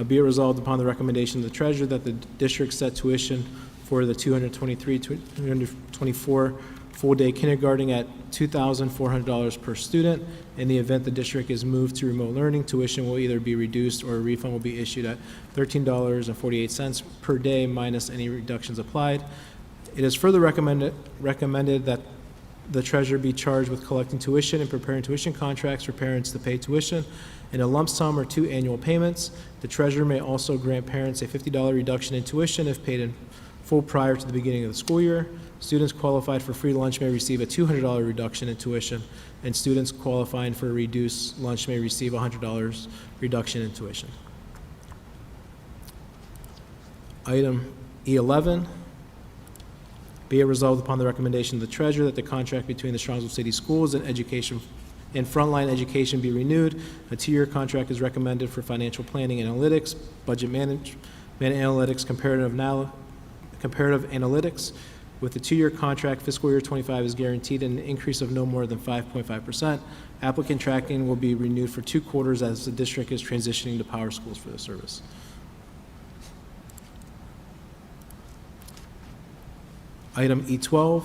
Be it resolved upon the recommendation of the treasurer that the district set tuition for the 223-224 full-day kindergarten at $2,400 per student. In the event the district is moved to remote learning, tuition will either be reduced or a refund will be issued at $13.48 per day minus any reductions applied. It is further recommended that the treasurer be charged with collecting tuition and preparing tuition contracts for parents to pay tuition in a lump sum or 2 annual payments. The treasurer may also grant parents a $50 reduction in tuition if paid in full prior to the beginning of the school year. Students qualified for free lunch may receive a $200 reduction in tuition, and students qualifying for a reduced lunch may receive a $100 reduction in tuition. Item E11, be it resolved upon the recommendation of the treasurer that the contract between the Strongsville City Schools and Frontline Education be renewed. A 2-year contract is recommended for financial planning analytics, budget management analytics, comparative analytics. With the 2-year contract, fiscal year 25 is guaranteed an increase of no more than 5.5%. Applicant tracking will be renewed for 2 quarters as the district is transitioning to power schools for the service. Item E12,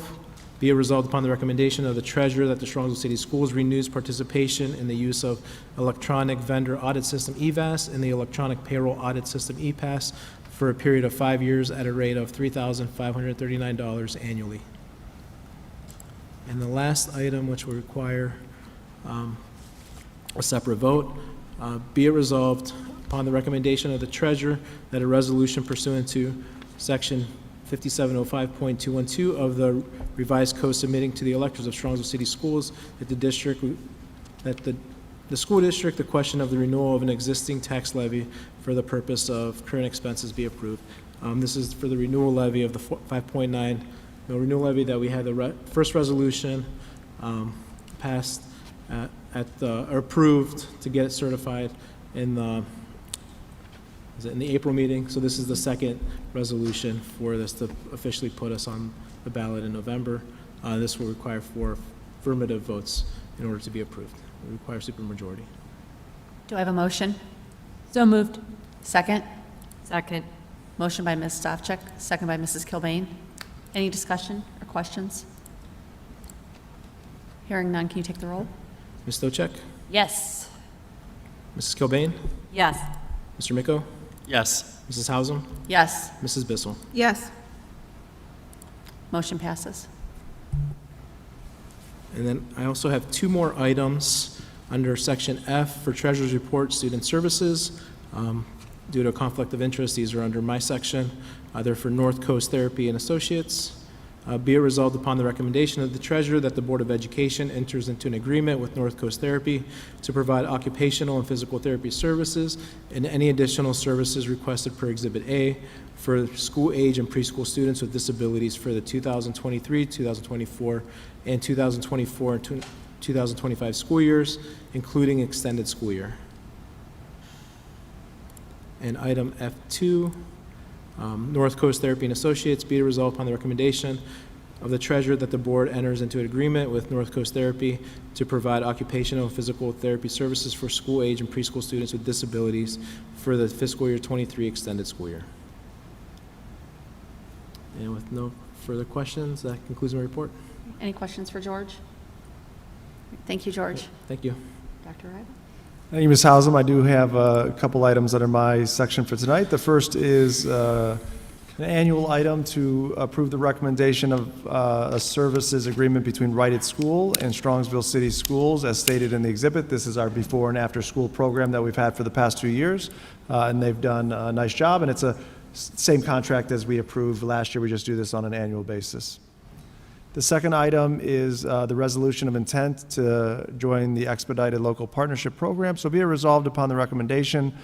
be it resolved upon the recommendation of the treasurer that the Strongsville City Schools renews participation in the use of electronic vendor audit system EVAS and the electronic payroll audit system EPASS for a period of 5 years at a rate of $3,539 annually. And the last item, which will require a separate vote, be it resolved upon the recommendation of the treasurer that a resolution pursuant to Section 5705.212 of the revised code submitting to the electors of Strongsville City Schools that the school district, the question of the renewal of an existing tax levy for the purpose of current expenses be approved. This is for the renewal levy of the 5.9 mil renewal levy that we had the first resolution passed or approved to get it certified in the April meeting. So this is the second resolution for this to officially put us on the ballot in November. This will require 4 affirmative votes in order to be approved. It requires supermajority. Do I have a motion? So moved. Second? Second. Motion by Ms. Stavcek, second by Mrs. Kilbane. Any discussion or questions? Hearing none, can you take the roll? Ms. Stochek? Yes. Mrs. Kilbane? Yes. Mr. Micko? Yes. Mrs. Hausum? Yes. Mrs. Bissell? Yes. Motion passes. And then I also have 2 more items under Section F for Treasurer's Report, Student Services. Due to a conflict of interest, these are under my section. They're for North Coast Therapy and Associates. Be it resolved upon the recommendation of the treasurer that the Board of Education enters into an agreement with North Coast Therapy to provide occupational and physical therapy services and any additional services requested per Exhibit A for school age and preschool students with disabilities for the 2023, 2024, and 2024 and 2025 school years, including extended school year. And item F2, North Coast Therapy and Associates, be it resolved upon the recommendation of the treasurer that the board enters into an agreement with North Coast Therapy to provide occupational and physical therapy services for school age and preschool students with disabilities for the fiscal year 23 extended school year. And with no further questions, that concludes my report. Any questions for George? Thank you, George. Thank you. Dr. Riva? Thank you, Ms. Hausum. I do have a couple items under my section for tonight. The first is an annual item to approve the recommendation of a services agreement between Righted School and Strongsville City Schools as stated in the exhibit. This is our before and after school program that we've had for the past 2 years, and they've done a nice job, and it's a same contract as we approved last year. We just do this on an annual basis. The second item is the resolution of intent to join the expedited local partnership program. So be it resolved upon the recommendation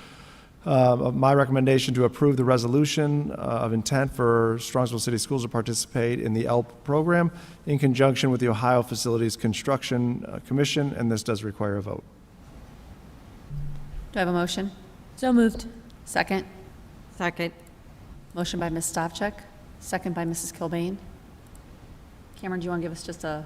My recommendation to approve the resolution of intent for Strongsville City Schools to participate in the ELP program in conjunction with the Ohio Facilities Construction Commission, and this does require a vote. Do I have a motion? So moved. Second? Second. Motion by Ms. Stavcek, second by Mrs. Kilbane. Cameron, do you want to give us just a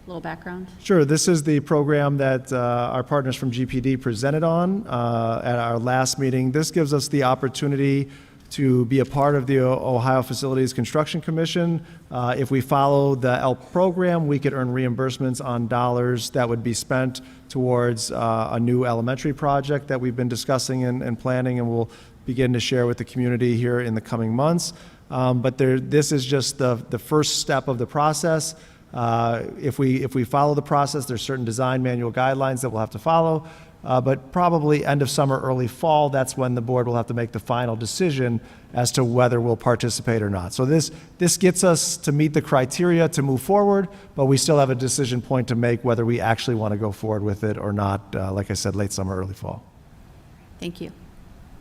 little background? Sure. This is the program that our partners from GPD presented on at our last meeting. This gives us the opportunity to be a part of the Ohio Facilities Construction Commission. If we follow the ELP program, we could earn reimbursements on dollars that would be spent towards a new elementary project that we've been discussing and planning, and we'll begin to share with the community here in the coming months. But this is just the first step of the process. If we follow the process, there's certain design manual guidelines that we'll have to follow. But probably end of summer, early fall, that's when the board will have to make the final decision as to whether we'll participate or not. So this gets us to meet the criteria to move forward, but we still have a decision point to make whether we actually want to go forward with it or not, like I said, late summer, early fall. Thank you.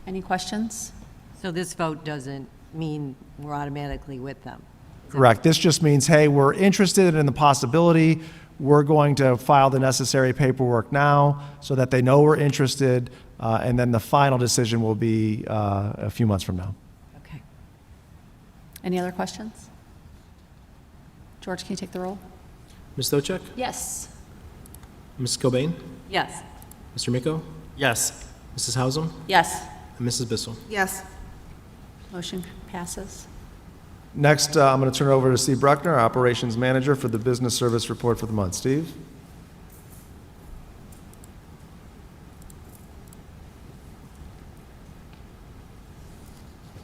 Any questions? So this vote doesn't mean we're automatically with them? Correct. This just means, hey, we're interested in the possibility. We're going to file the necessary paperwork now so that they know we're interested, and then the final decision will be a few months from now. Okay. Any other questions? George, can you take the roll? Ms. Stochek? Yes. Mrs. Kilbane? Yes. Mr. Miko? Yes. Mrs. Hausum? Yes. And Mrs. Bissell? Yes. Motion passes. Next, I'm going to turn it over to Steve Bruckner, our Operations Manager, for the business service report for the month. Steve?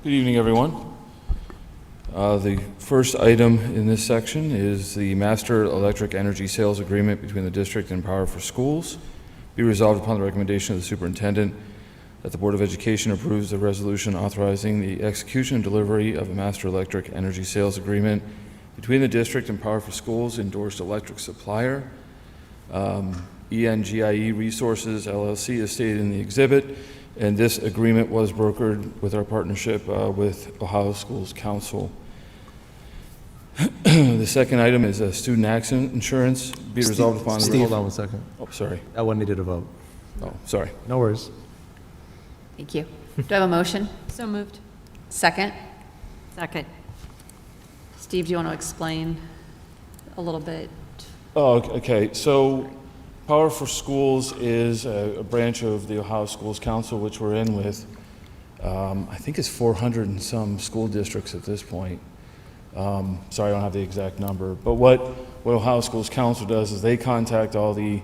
Good evening, everyone. The first item in this section is the Master Electric Energy Sales Agreement between the district and Power for Schools. Be resolved upon the recommendation of the superintendent that the Board of Education approves the resolution authorizing the execution and delivery of a Master Electric Energy Sales Agreement between the district and Power for Schools endorsed electric supplier. ENGIE Resources LLC is stated in the exhibit, and this agreement was brokered with our partnership with Ohio Schools Council. The second item is student accident insurance. Be resolved upon. Hold on one second. Oh, sorry. That one needed a vote. Oh, sorry. No worries. Thank you. Do I have a motion? So moved. Second? Second. Steve, do you want to explain a little bit? Oh, okay. So Power for Schools is a branch of the Ohio Schools Council, which we're in with, I think it's 400 and some school districts at this point. Sorry, I don't have the exact number. But what Ohio Schools Council does is they contact all the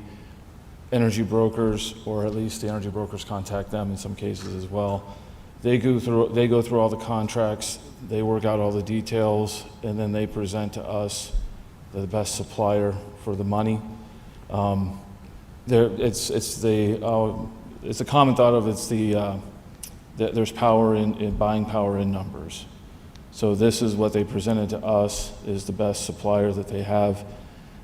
energy brokers, or at least the energy brokers contact them in some cases as well. They go through all the contracts, they work out all the details, and then they present to us the best supplier for the money. It's a common thought of that there's power in buying power in numbers. So this is what they presented to us is the best supplier that they have.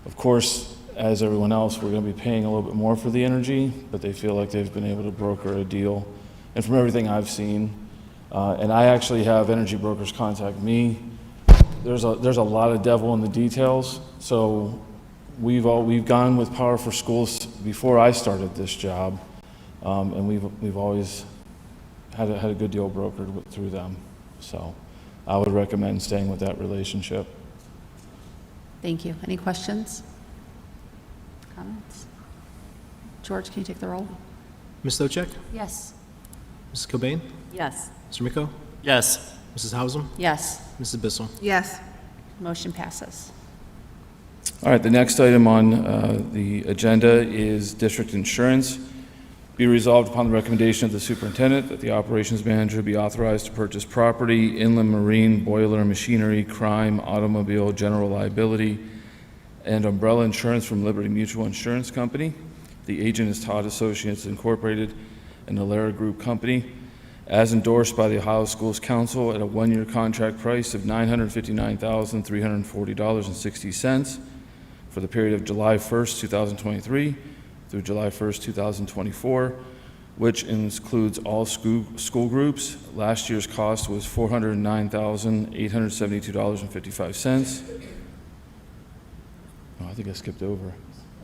Of course, as everyone else, we're going to be paying a little bit more for the energy, but they feel like they've been able to broker a deal. And from everything I've seen, and I actually have energy brokers contact me, there's a lot of devil in the details. So we've gone with Power for Schools before I started this job, and we've always had a good deal brokered through them. So I would recommend staying with that relationship. Thank you. Any questions? Comments? George, can you take the roll? Ms. Stochek? Yes. Mrs. Kilbane? Yes. Mr. Miko? Yes. Mrs. Hausum? Yes. Mrs. Bissell? Yes. Motion passes. All right, the next item on the agenda is district insurance. Be resolved upon the recommendation of the superintendent that the operations manager be authorized to purchase property, inland marine, boiler, machinery, crime, automobile, general liability, and umbrella insurance from Liberty Mutual Insurance Company. The agent is Todd Associates Incorporated, an Alera Group company, as endorsed by the Ohio Schools Council at a one-year contract price of $959,340.60 for the period of July 1st, 2023 through July 1st, 2024, which includes all school groups. Last year's cost was $409,872.55. Oh, I think I skipped over.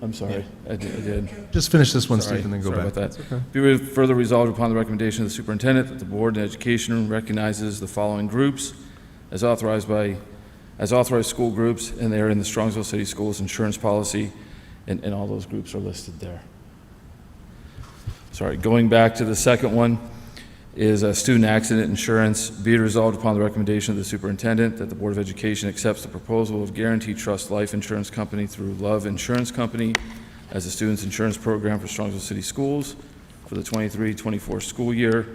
I'm sorry, I did. Just finish this one, Sorry, Steve, and then go sorry back. about that. That's okay. Be further resolved upon the recommendation of the superintendent that the Board of Education recognizes the following groups as authorized school groups, and they are in the Strongsville City Schools insurance policy, and all those groups are listed there. Sorry, going back to the second one is student accident insurance. Be it resolved upon the recommendation of the superintendent that the Board of Education accepts the proposal of Guaranteed Trust Life Insurance Company through Love Insurance Company as a student's insurance program for Strongsville City Schools for the 23-24 school year.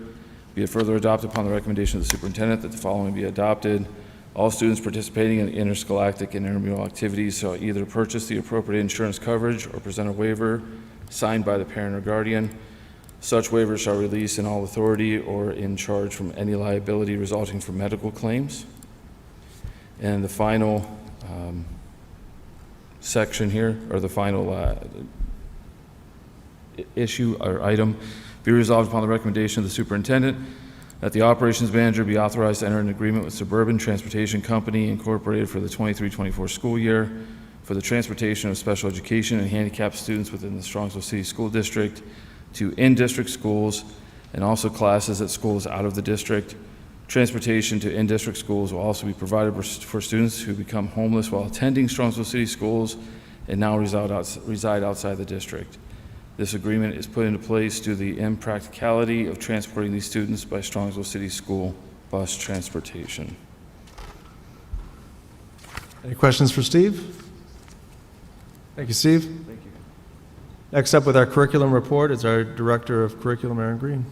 Be it further adopted upon the recommendation of the superintendent that the following be adopted. All students participating in interscholastic and intramural activities shall either purchase the appropriate insurance coverage or present a waiver signed by the parent or guardian. Such waivers shall release in all authority or in charge from any liability resulting from medical claims. And the final section here, or the final issue or item, be resolved upon the recommendation of the superintendent that the operations manager be authorized to enter an agreement with Suburban Transportation Company Incorporated for the 23-24 school year for the transportation of special education and handicapped students within the Strongsville City School District to in-district schools and also classes at schools out of the district. Transportation to in-district schools will also be provided for students who become homeless while attending Strongsville City Schools and now reside outside the district. This agreement is put into place due to the impracticality of transporting these students by Strongsville City School bus transportation. Any questions for Steve? Thank you, Steve. Thank you. Next up with our curriculum report is our Director of Curriculum, Aaron Green.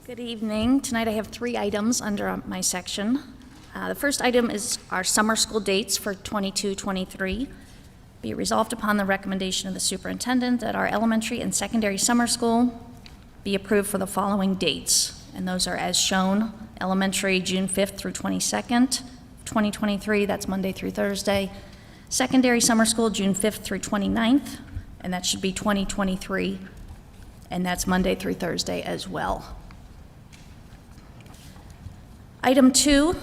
Good evening. Tonight I have 3 items under my section. The first item is our summer school dates for 22-23. Be it resolved upon the recommendation of the superintendent that our elementary and secondary summer school be approved for the following dates. And those are as shown: elementary June 5th through 22nd, 2023, that's Monday through Thursday. Secondary summer school June 5th through 29th, and that should be 2023, and that's Monday through Thursday as well. Item 2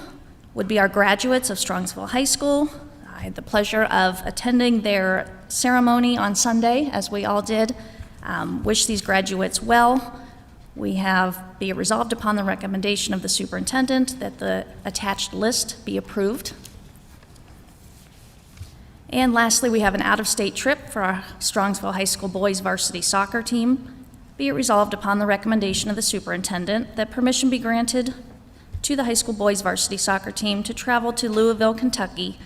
would be our graduates of Strongsville High School. I had the pleasure of attending their ceremony on Sunday, as we all did. Wish these graduates well. We have be it resolved upon the recommendation of the superintendent that the attached list be approved. And lastly, we have an out-of-state trip for our Strongsville High School boys varsity soccer team. Be it resolved upon the recommendation of the superintendent that permission be granted to the high school boys varsity soccer team to travel to Louisville, Kentucky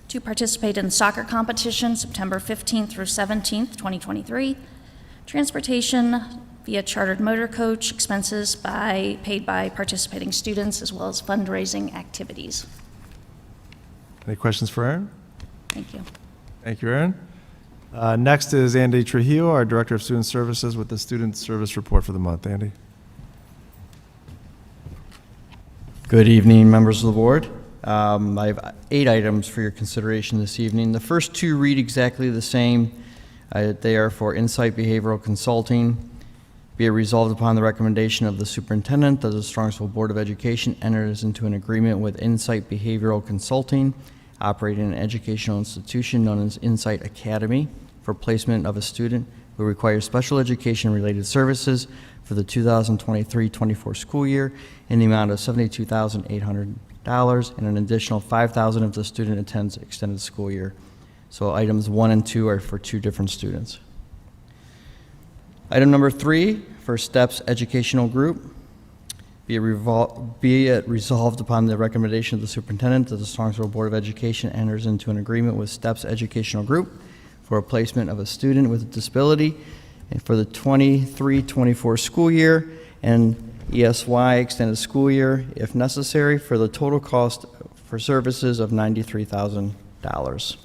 to participate in the soccer competition September 15th through 17th, 2023. Transportation via chartered motor coach, expenses paid by participating students, as well as fundraising activities. Any questions for Aaron? Thank you. Thank you, Aaron. Next is Andy Trujillo, our Director of Student Services, with the Student Service Report for the month. Andy. Good evening, members of the board. I have 8 items for your consideration this evening. The first 2 read exactly the same. They are for Insight Behavioral Consulting. Be it resolved upon the recommendation of the superintendent that the Strongsville Board of Education enters into an agreement with Insight Behavioral Consulting, operating an educational institution known as Insight Academy, for placement of a student who requires special education-related services for the 2023-24 school year in the amount of $72,800 and an additional $5,000 if the student attends extended school year. So items 1 and 2 are for 2 different students. Item number 3 for STEPS Educational Group. Be it resolved upon the recommendation of the superintendent that the Strongsville Board of Education enters into an agreement with STEPS Educational Group for a placement of a student with a disability and for the 23-24 school year and ESY extended school year, if necessary, for the total cost for services of $93,000.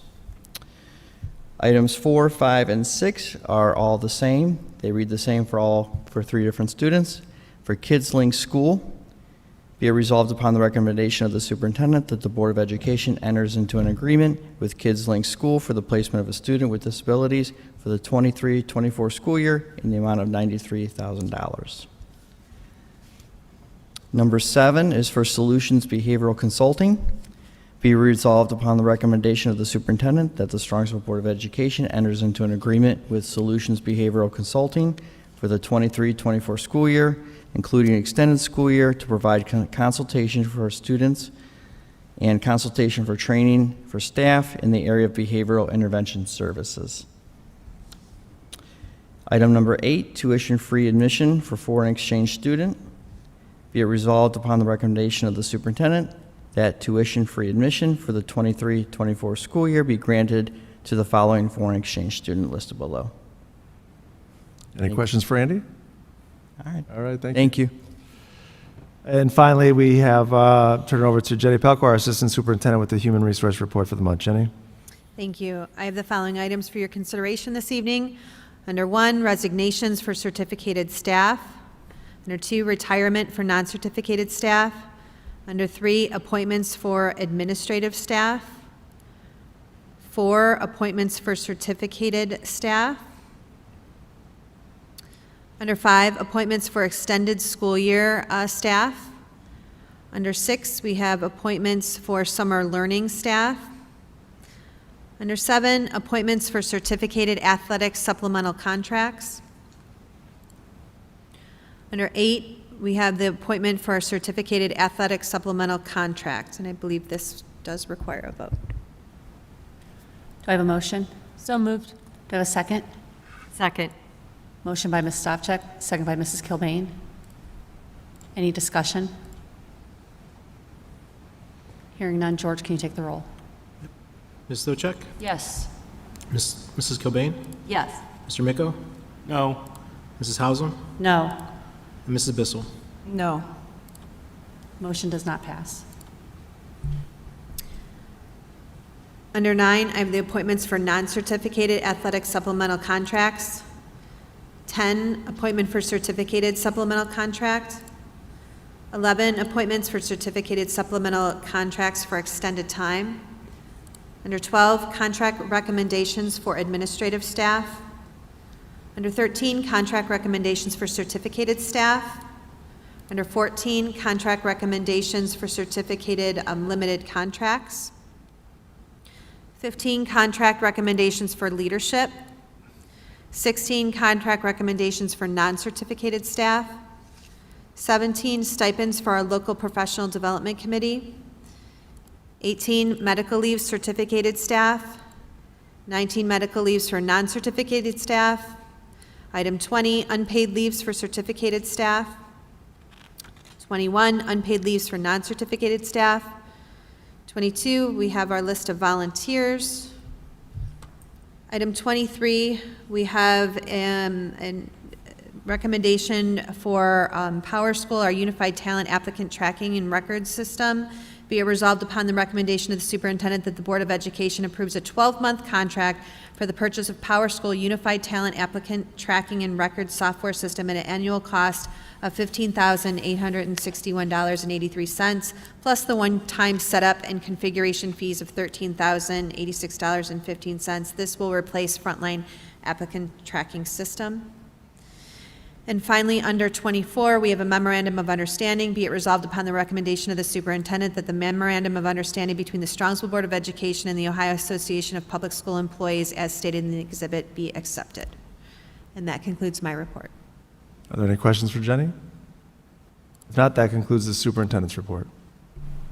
Items 4, 5, and 6 are all the same. They read the same for 3 different students. For Kids Link School, Be it resolved upon the recommendation of the superintendent that the Board of Education enters into an agreement with Kids Link School for the placement of a student with disabilities for the 23-24 school year in the amount of $93,000. Number 7 is for Solutions Behavioral Consulting. Be resolved upon the recommendation of the superintendent that the Strongsville Board of Education enters into an agreement with Solutions Behavioral Consulting for the 23-24 school year, including extended school year, to provide consultation for students and consultation for training for staff in the area of behavioral intervention services. Item number 8, tuition-free admission for foreign exchange student. Be it resolved upon the recommendation of the superintendent that tuition-free admission for the 23-24 school year be granted to the following foreign exchange student listed below. Any questions for Andy? All right. All right, thank you. Thank you. And finally, we have turned it over to Jenny Pelko, our Assistant Superintendent, with the Human Resource Report for the month. Jenny? Thank you. I have the following items for your consideration this evening. Under 1, resignations for certificated staff. Under 2, retirement for non-certificated staff. Under 3, appointments for administrative staff. 4, appointments for certificated staff. Under 5, appointments for extended school year staff. Under 6, we have appointments for summer learning staff. Under 7, appointments for certificated athletic supplemental contracts. Under 8, we have the appointment for a certificated athletic supplemental contract, and I believe this does require a vote. Do I have a motion? So moved. Do I have a second? Second. Motion by Ms. Stavcek, second by Mrs. Kilbane. Any discussion? Hearing none. George, can you take the roll? Ms. Stochek? Yes. Mrs. Kilbane? Yes. Mr. Micko? No. Mrs. Hausum? No. And Mrs. Bissell? No. Motion does not pass. Under 9, I have the appointments for non-certificated athletic supplemental contracts. 10, appointment for certificated supplemental contract. 11, appointments for certificated supplemental contracts for extended time. Under 12, contract recommendations for administrative staff. Under 13, contract recommendations for certificated staff. Under 14, contract recommendations for certificated limited contracts. 15, contract recommendations for leadership. 16, contract recommendations for non-certificated staff. 17, stipends for our local professional development committee. 18, medical leave certificated staff. 19, medical leaves for non-certificated staff. Item 20, unpaid leaves for certificated staff. 21, unpaid leaves for non-certificated staff. 22, we have our list of volunteers. Item 23, we have a recommendation for Power School, our Unified Talent Applicant Tracking and Records System. Be it resolved upon the recommendation of the superintendent that the Board of Education approves a 12-month contract for the purchase of Power School Unified Talent Applicant Tracking and Records Software System at an annual cost of $15,861.83, plus the one-time setup and configuration fees of $13,086.15. This will replace Frontline Applicant Tracking System. And finally, under 24, we have a memorandum of understanding. Be it resolved upon the recommendation of the superintendent that the memorandum of understanding between the Strongsville Board of Education and the Ohio Association of Public School Employees as stated in the exhibit be accepted. And that concludes my report. Are there any questions for Jenny? If not, that concludes the superintendent's report.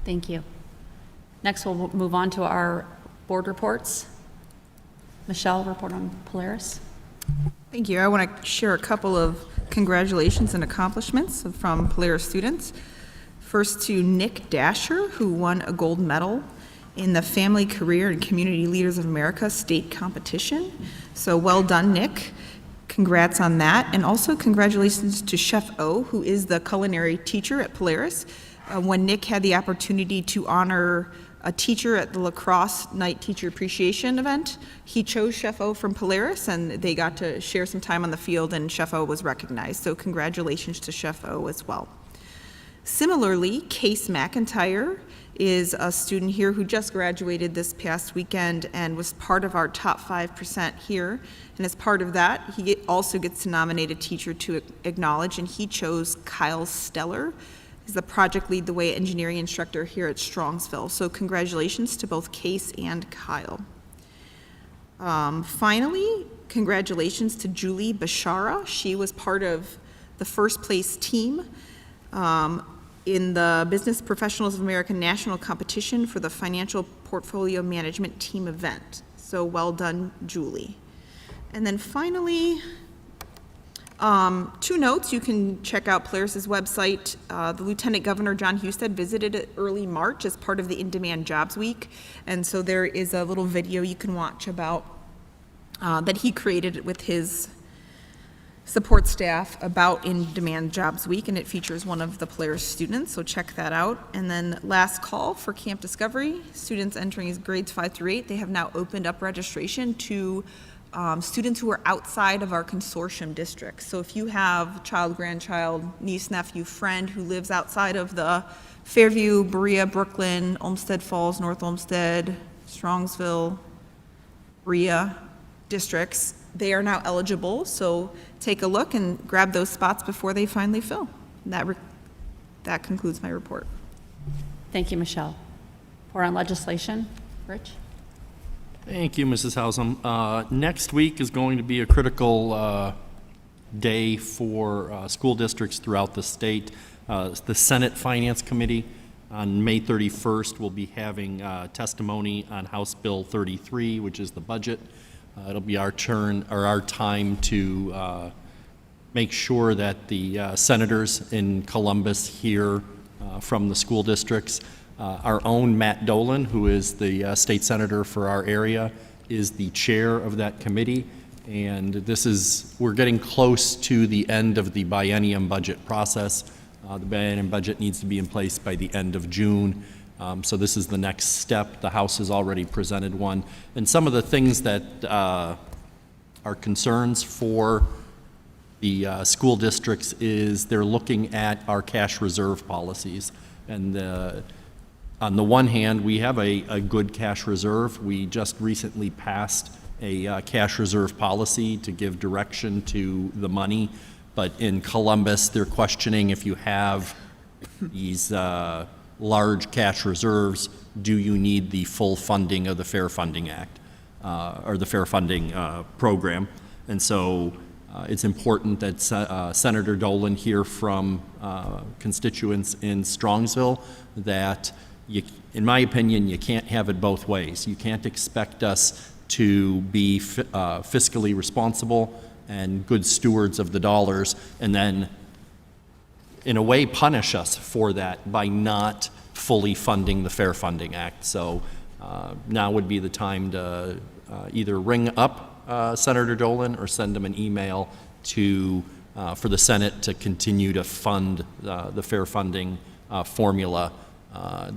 Thank you. Next, we'll move on to our board reports. Michelle, report on Polaris. Thank you. I want to share a couple of congratulations and accomplishments from Polaris students. First to Nick Dasher, who won a gold medal in the Family, Career, and Community Leaders of America state competition. So well done, Nick. Congrats on that. And also congratulations to Chef O, who is the culinary teacher at Polaris. When Nick had the opportunity to honor a teacher at the lacrosse night teacher appreciation event, he chose Chef O from Polaris, and they got to share some time on the field, and Chef O was recognized. So congratulations to Chef O as well. Similarly, Case McIntyre is a student here who just graduated this past weekend and was part of our top 5% here. And as part of that, he also gets to nominate a teacher to acknowledge, and he chose Kyle Steller. He's the Project Lead the Way engineering instructor here at Strongsville. So congratulations to both Case and Kyle. Finally, congratulations to Julie Bashara. She was part of the first place team in the Business Professionals of America National Competition for the Financial Portfolio Management Team event. So well done, Julie. And then finally, 2 notes. You can check out Polaris' website. The Lieutenant Governor, John Husted, visited it early March as part of the In-Demand Jobs Week. And so there is a little video you can watch about that he created with his support staff about In-Demand Jobs Week, and it features one of the Polaris students, so check that out. And then last call for Camp Discovery. Students entering grades 5 through 8, they have now opened up registration to students who are outside of our consortium districts. So if you have child, grandchild, niece, nephew, friend who lives outside of the Fairview, Berea, Brooklyn, Olmsted Falls, North Olmsted, Strongsville, Berea districts, they are now eligible. So take a look and grab those spots before they finally fill. That concludes my report. Thank you, Michelle. For on legislation, Rich? Thank you, Mrs. Hausum. Next week is going to be a critical day for school districts throughout the state. The Senate Finance Committee on May 31st will be having testimony on House Bill 33, which is the budget. It'll be our turn, or our time, to make sure that the senators in Columbus hear from the school districts. Our own Matt Dolan, who is the state senator for our area, is the chair of that committee. And we're getting close to the end of the biennium budget process. The biennium budget needs to be in place by the end of June. So this is the next step. The House has already presented one. And some of the things that are concerns for the school districts is they're looking at our cash reserve policies. And on the one hand, we have a good cash reserve. We just recently passed a cash reserve policy to give direction to the money. But in Columbus, they're questioning if you have these large cash reserves, do you need the full funding of the Fair Funding Act, or the Fair Funding program? And so it's important that Senator Dolan hear from constituents in Strongsville that, in my opinion, you can't have it both ways. You can't expect us to be fiscally responsible and good stewards of the dollars, and then in a way punish us for that by not fully funding the Fair Funding Act. So now would be the time to either ring up Senator Dolan or send him an email for the Senate to continue to fund the fair funding formula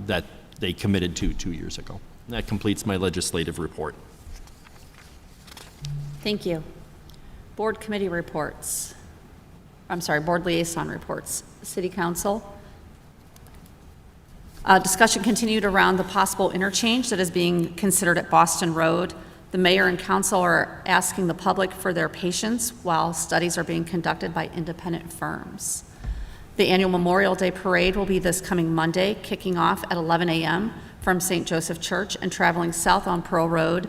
that they committed to 2 years ago. And that completes my legislative report. Thank you. Board committee reports. I'm sorry, board liaison reports. City Council. Discussion continued around the possible interchange that is being considered at Boston Road. The mayor and council are asking the public for their patience while studies are being conducted by independent firms. The annual Memorial Day Parade will be this coming Monday, kicking off at 11 a.m. from St. Joseph Church and traveling south on Pearl Road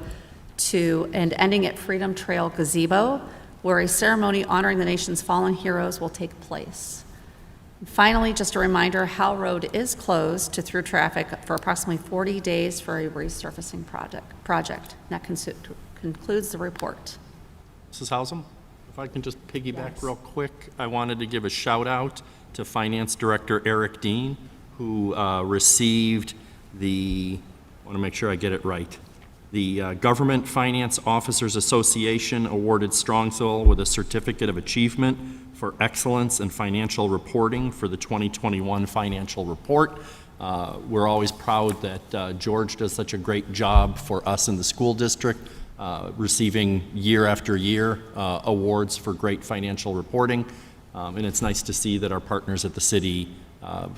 and ending at Freedom Trail Gazebo, where a ceremony honoring the nation's fallen heroes will take place. Finally, just a reminder, Howell Road is closed to through traffic for approximately 40 days for a resurfacing project. That concludes the report. Mrs. Hausum, if I can just piggyback real quick, I wanted to give a shout out to Finance Director Eric Dean, who received I want to make sure I get it right, the Government Finance Officers Association awarded Strongsville with a Certificate of Achievement for Excellence in Financial Reporting for the 2021 financial report. We're always proud that George does such a great job for us in the school district, receiving year after year awards for great financial reporting. And it's nice to see that our partners at the city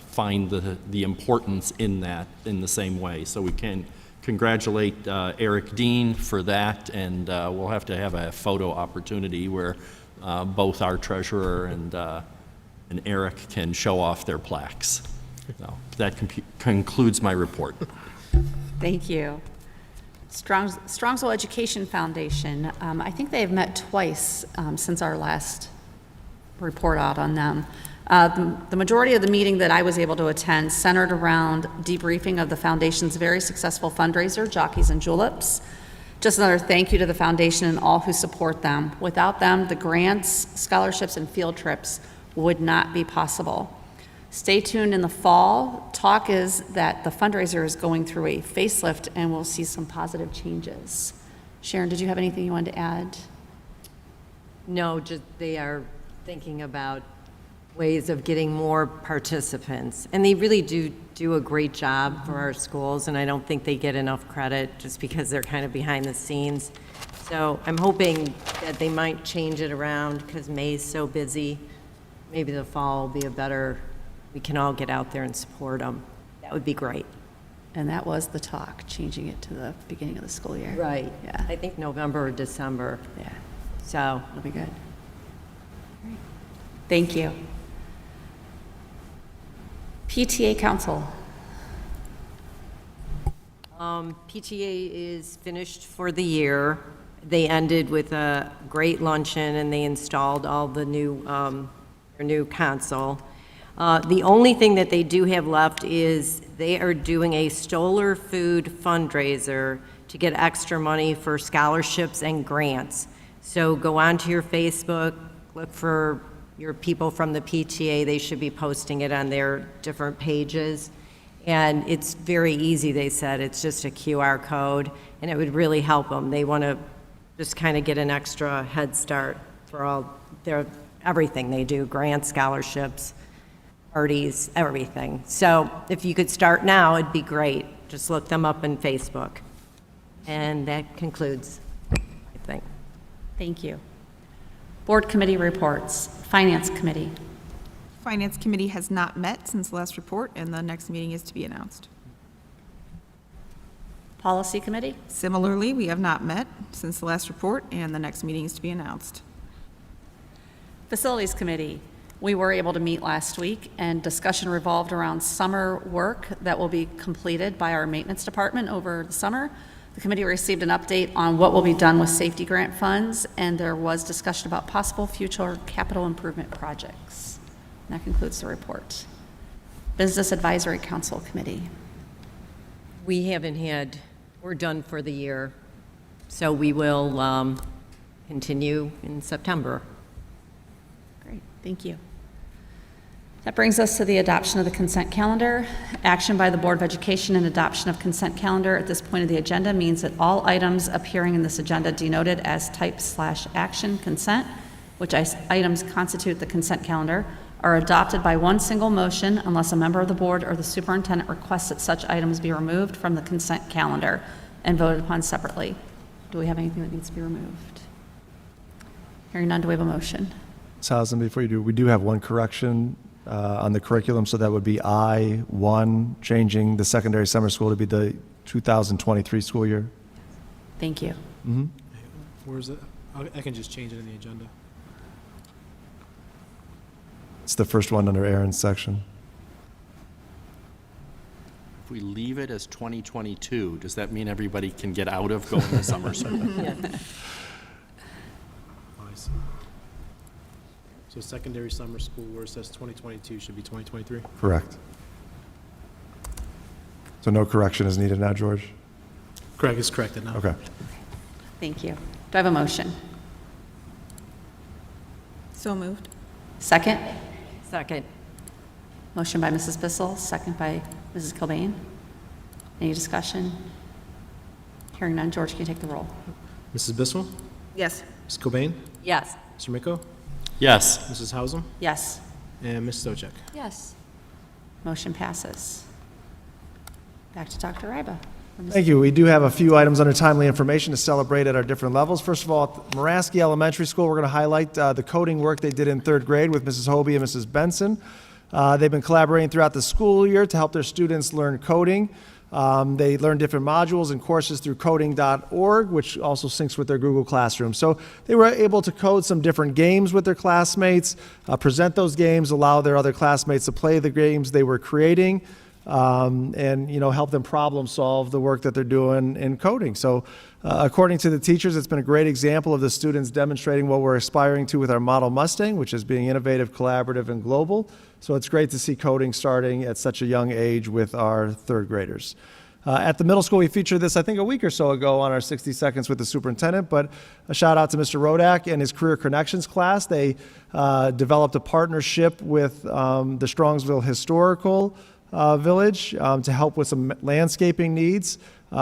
find the importance in that in the same way. So we can congratulate Eric Dean for that, and we'll have to have a photo opportunity where both our treasurer and Eric can show off their plaques. So that concludes my report. Thank you. Strongsville Education Foundation, I think they have met twice since our last report out on them. The majority of the meeting that I was able to attend centered around debriefing of the foundation's very successful fundraiser, Jockeys and Juleps. Just another thank you to the foundation and all who support them. Without them, the grants, scholarships, and field trips would not be possible. Stay tuned in the fall. Talk is that the fundraiser is going through a facelift and we'll see some positive changes. Sharon, did you have anything you wanted to add? No, just they are thinking about ways of getting more participants. And they really do a great job for our schools, and I don't think they get enough credit just because they're kind of behind the scenes. So I'm hoping that they might change it around because May's so busy. Maybe the fall will be we can all get out there and support them. That would be great. And that was the talk, changing it to the beginning of the school year. Right. Yeah. I think November or December. Yeah. So It'll be good. Great. Thank you. PTA Council. PTA is finished for the year. They ended with a great luncheon and they installed all the new console. The only thing that they do have left is they are doing a Stoller Food fundraiser to get extra money for scholarships and grants. So go onto your Facebook, look for your people from the PTA. They should be posting it on their different pages. And it's very easy, they said. It's just a QR code, and it would really help them. They want to just kind of get an extra head start for all everything they do, grants, scholarships, parties, everything. So if you could start now, it'd be great. Just look them up on Facebook. And that concludes, I think. Thank you. Board committee reports. Finance Committee. Finance Committee has not met since the last report, and the next meeting is to be announced. Policy Committee. Similarly, we have not met since the last report, and the next meeting is to be announced. Facilities Committee. We were able to meet last week, and discussion revolved around summer work that will be completed by our maintenance department over the summer. The committee received an update on what will be done with safety grant funds, and there was discussion about possible future capital improvement projects. And that concludes the report. Business Advisory Council Committee. We haven't we're done for the year, so we will continue in September. Great, thank you. That brings us to the adoption of the consent calendar. Action by the Board of Education and adoption of consent calendar at this point of the agenda means that all items appearing in this agenda denoted as type/action consent, which items constitute the consent calendar, are adopted by one single motion unless a member of the board or the superintendent requests that such items be removed from the consent calendar and voted upon separately. Do we have anything that needs to be removed? Hearing none, do we have a motion? Sousen, before you do, we do have one correction on the curriculum, so that would be I-1, changing the secondary summer school to be the 2023 school year. Thank you. Mm-hmm. Where is it? I can just change it in the agenda. It's the first one under Aaron's section. If we leave it as 2022, does that mean everybody can get out of going to summer school? Oh, I see. So secondary summer school where it says 2022 should be 2023? Correct. So no correction is needed now, George? Correct, it's corrected now. Okay. Thank you. Do I have a motion? So moved. Second? Second. Motion by Mrs. Bissell, second by Mrs. Kilbane. Any discussion? Hearing none, George, can you take the roll? Mrs. Bissell? Yes. Ms. Cobain? Yes. Mr. Miko? Yes. Mrs. Hausum? Yes. And Ms. Stochek? Yes. Motion passes. Back to Dr. Ryba. Thank you. We do have a few items under timely information to celebrate at our different levels. First of all, at Moraski Elementary School, we're going to highlight the coding work they did in third grade with Mrs. Hobie and Mrs. Benson. They've been collaborating throughout the school year to help their students learn coding. They learn different modules and courses through coding.org, which also syncs with their Google Classroom. So they were able to code some different games with their classmates, present those games, allow their other classmates to play the games they were creating, and help them problem solve the work that they're doing in coding. So according to the teachers, it's been a great example of the students demonstrating what we're aspiring to with our Model Mustang, which is being innovative, collaborative, and global. So it's great to see coding starting at such a young age with our third graders. At the middle school, we featured this, I think, a week or so ago on our 60 Seconds with the Superintendent, but a shout out to Mr. Rodak and his Career Connections class. They developed a partnership with the Strongsville Historical Village to help with some landscaping needs.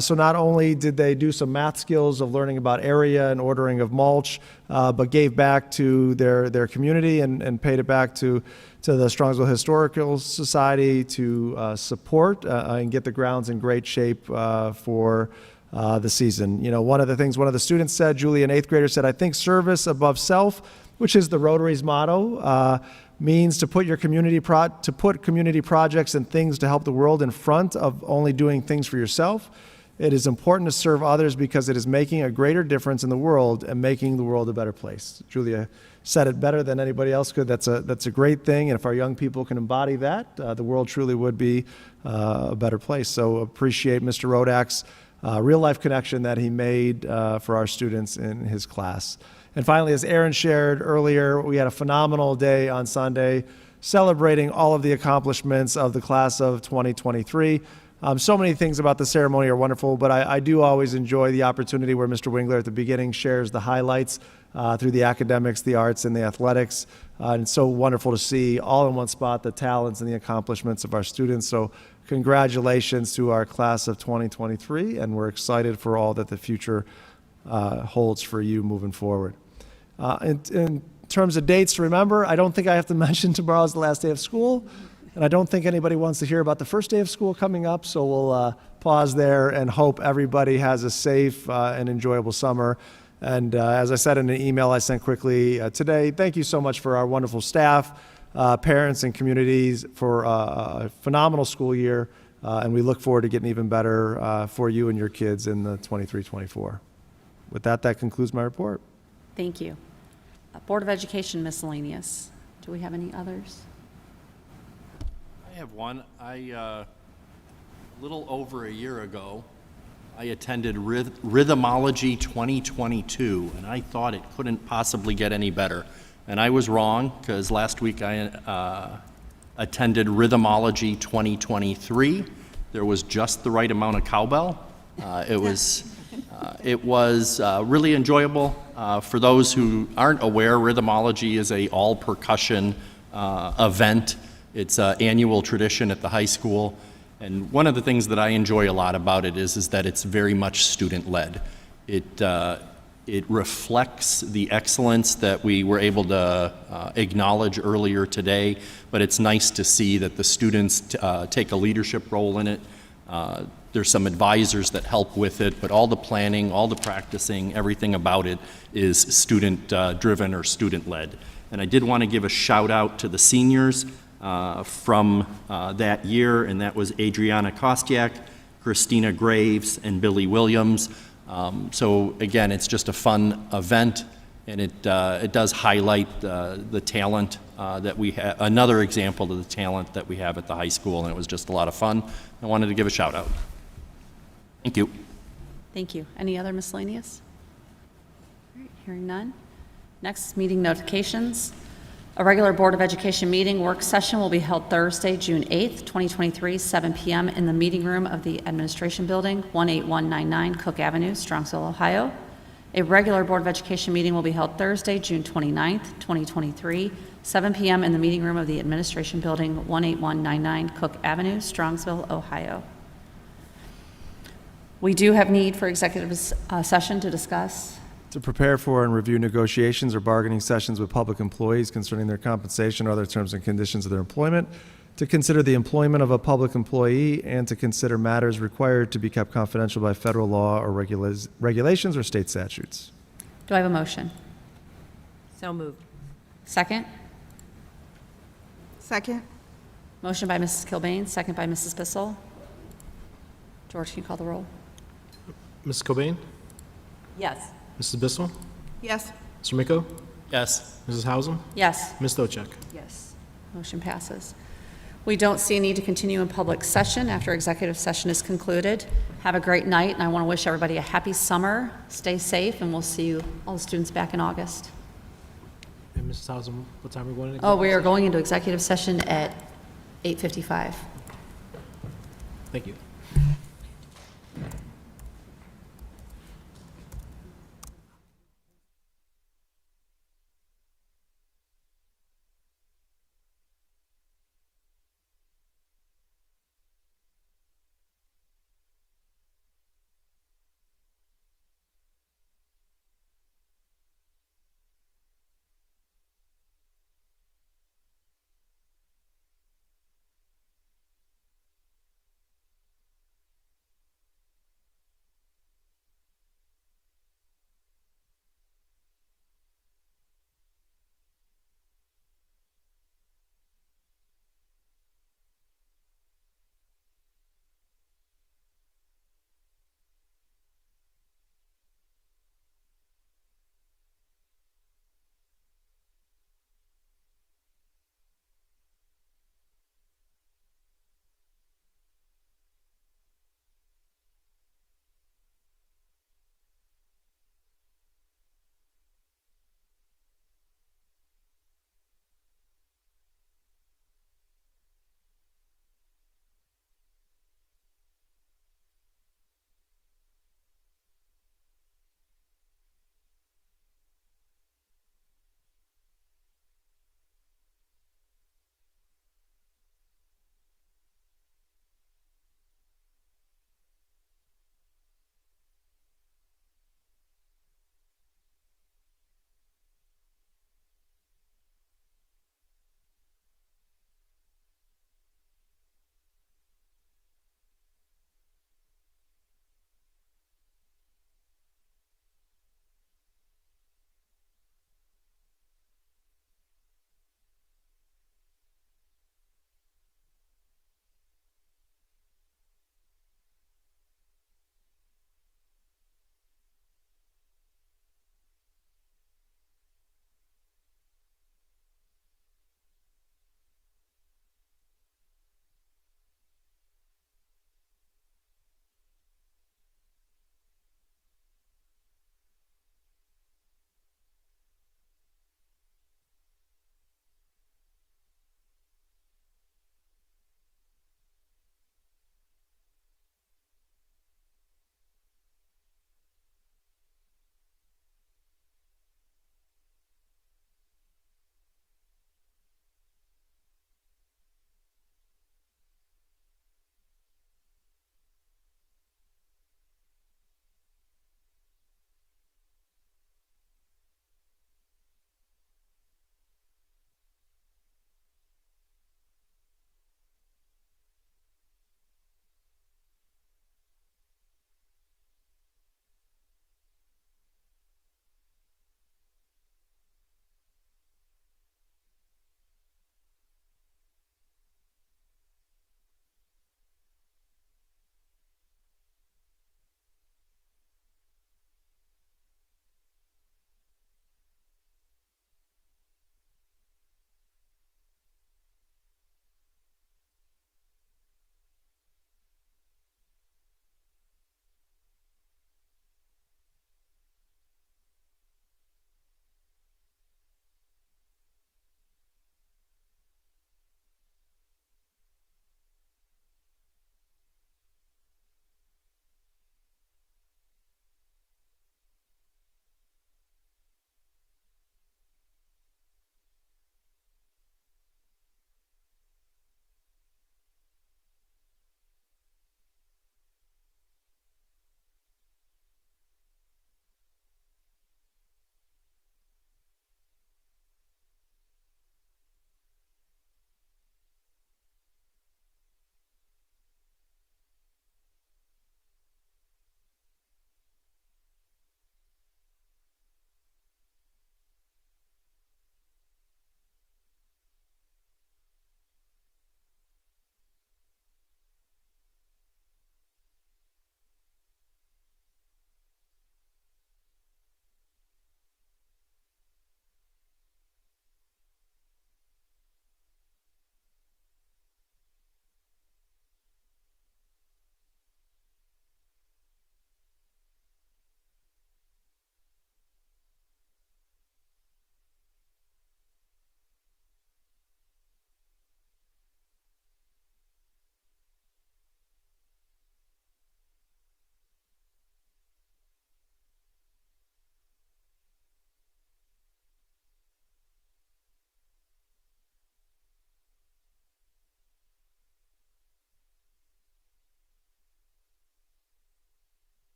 So not only did they do some math skills of learning about area and ordering of mulch, but gave back to their community and paid it back to the Strongsville Historical Society to support and get the grounds in great shape for the season. One of the students said, Julie, an 8th grader said, I think service above self, which is the Rotary's motto, means to put community projects and things to help the world in front of only doing things for yourself. It is important to serve others because it is making a greater difference in the world and making the world a better place. Julia said it better than anybody else could. That's a great thing, and if our young people can embody that, the world truly would be a better place. So appreciate Mr. Rodak's real-life connection that he made for our students in his class. And finally, as Aaron shared earlier, we had a phenomenal day on Sunday celebrating all of the accomplishments of the class of 2023. So many things about the ceremony are wonderful, but I do always enjoy the opportunity where Mr. Wingler at the beginning shares the highlights through the academics, the arts, and the athletics. And it's so wonderful to see all in one spot the talents and the accomplishments of our students. So congratulations to our class of 2023, and we're excited for all that the future holds for you moving forward. In terms of dates to remember, I don't think I have to mention tomorrow's the last day of school, and I don't think anybody wants to hear about the first day of school coming up, so we'll pause there and hope everybody has a safe and enjoyable summer. And as I said in an email I sent quickly today, thank you so much for our wonderful staff, parents, and communities for a phenomenal school year, and we look forward to getting even better for you and your kids in the 23-24. With that, that concludes my report. Thank you. Board of Education miscellaneous. Do we have any others? I have one. A little over a year ago, I attended Rhythmology 2022, and I thought it couldn't possibly get any better. And I was wrong, because last week I attended Rhythmology 2023. There was just the right amount of cowbell. It was really enjoyable. For those who aren't aware, Rhythmology is a all-percussion event. It's an annual tradition at the high school. And one of the things that I enjoy a lot about it is that it's very much student-led. It reflects the excellence that we were able to acknowledge earlier today, but it's nice to see that the students take a leadership role in it. There's some advisors that help with it, but all the planning, all the practicing, everything about it is student-driven or student-led. And I did want to give a shout out to the seniors from that year, and that was Adriana Kostiak, Christina Graves, and Billy Williams. So again, it's just a fun event, and it does highlight the talent that we have, another example of the talent that we have at the high school, and it was just a lot of fun. I wanted to give a shout out. Thank you. Thank you. Any other miscellaneous? All right, hearing none. Next, meeting notifications. A regular Board of Education meeting work session will be held Thursday, June 8th, 2023, 7 p.m. in the meeting room of the Administration Building, 18199 Cook Avenue, Strongsville, Ohio. A regular Board of Education meeting will be held Thursday, June 29th, 2023, 7 p.m. in the meeting room of the Administration Building, 18199 Cook Avenue, Strongsville, Ohio. We do have need for executive session to discuss. To prepare for and review negotiations or bargaining sessions with public employees concerning their compensation or other terms and conditions of their employment, to consider the employment of a public employee, and to consider matters required to be kept confidential by federal law or regulations or state statutes. Do I have a motion? So moved. Second? Second. Motion by Mrs. Kilbane, second by Mrs. Bissell. George, can you call the roll? Mrs. Cobain? Yes. Mrs. Bissell? Yes. Mr. Miko? Yes. Mrs. Hausum? Yes. Ms. Stochek? Yes. Motion passes. We don't see a need to continue in public session after executive session is concluded. Have a great night, and I want to wish everybody a happy summer. Stay safe, and we'll see you, all the students, back in August. And Mrs. Hausum, what time are we going into? Oh, we are going into executive session at 8:55. Thank you.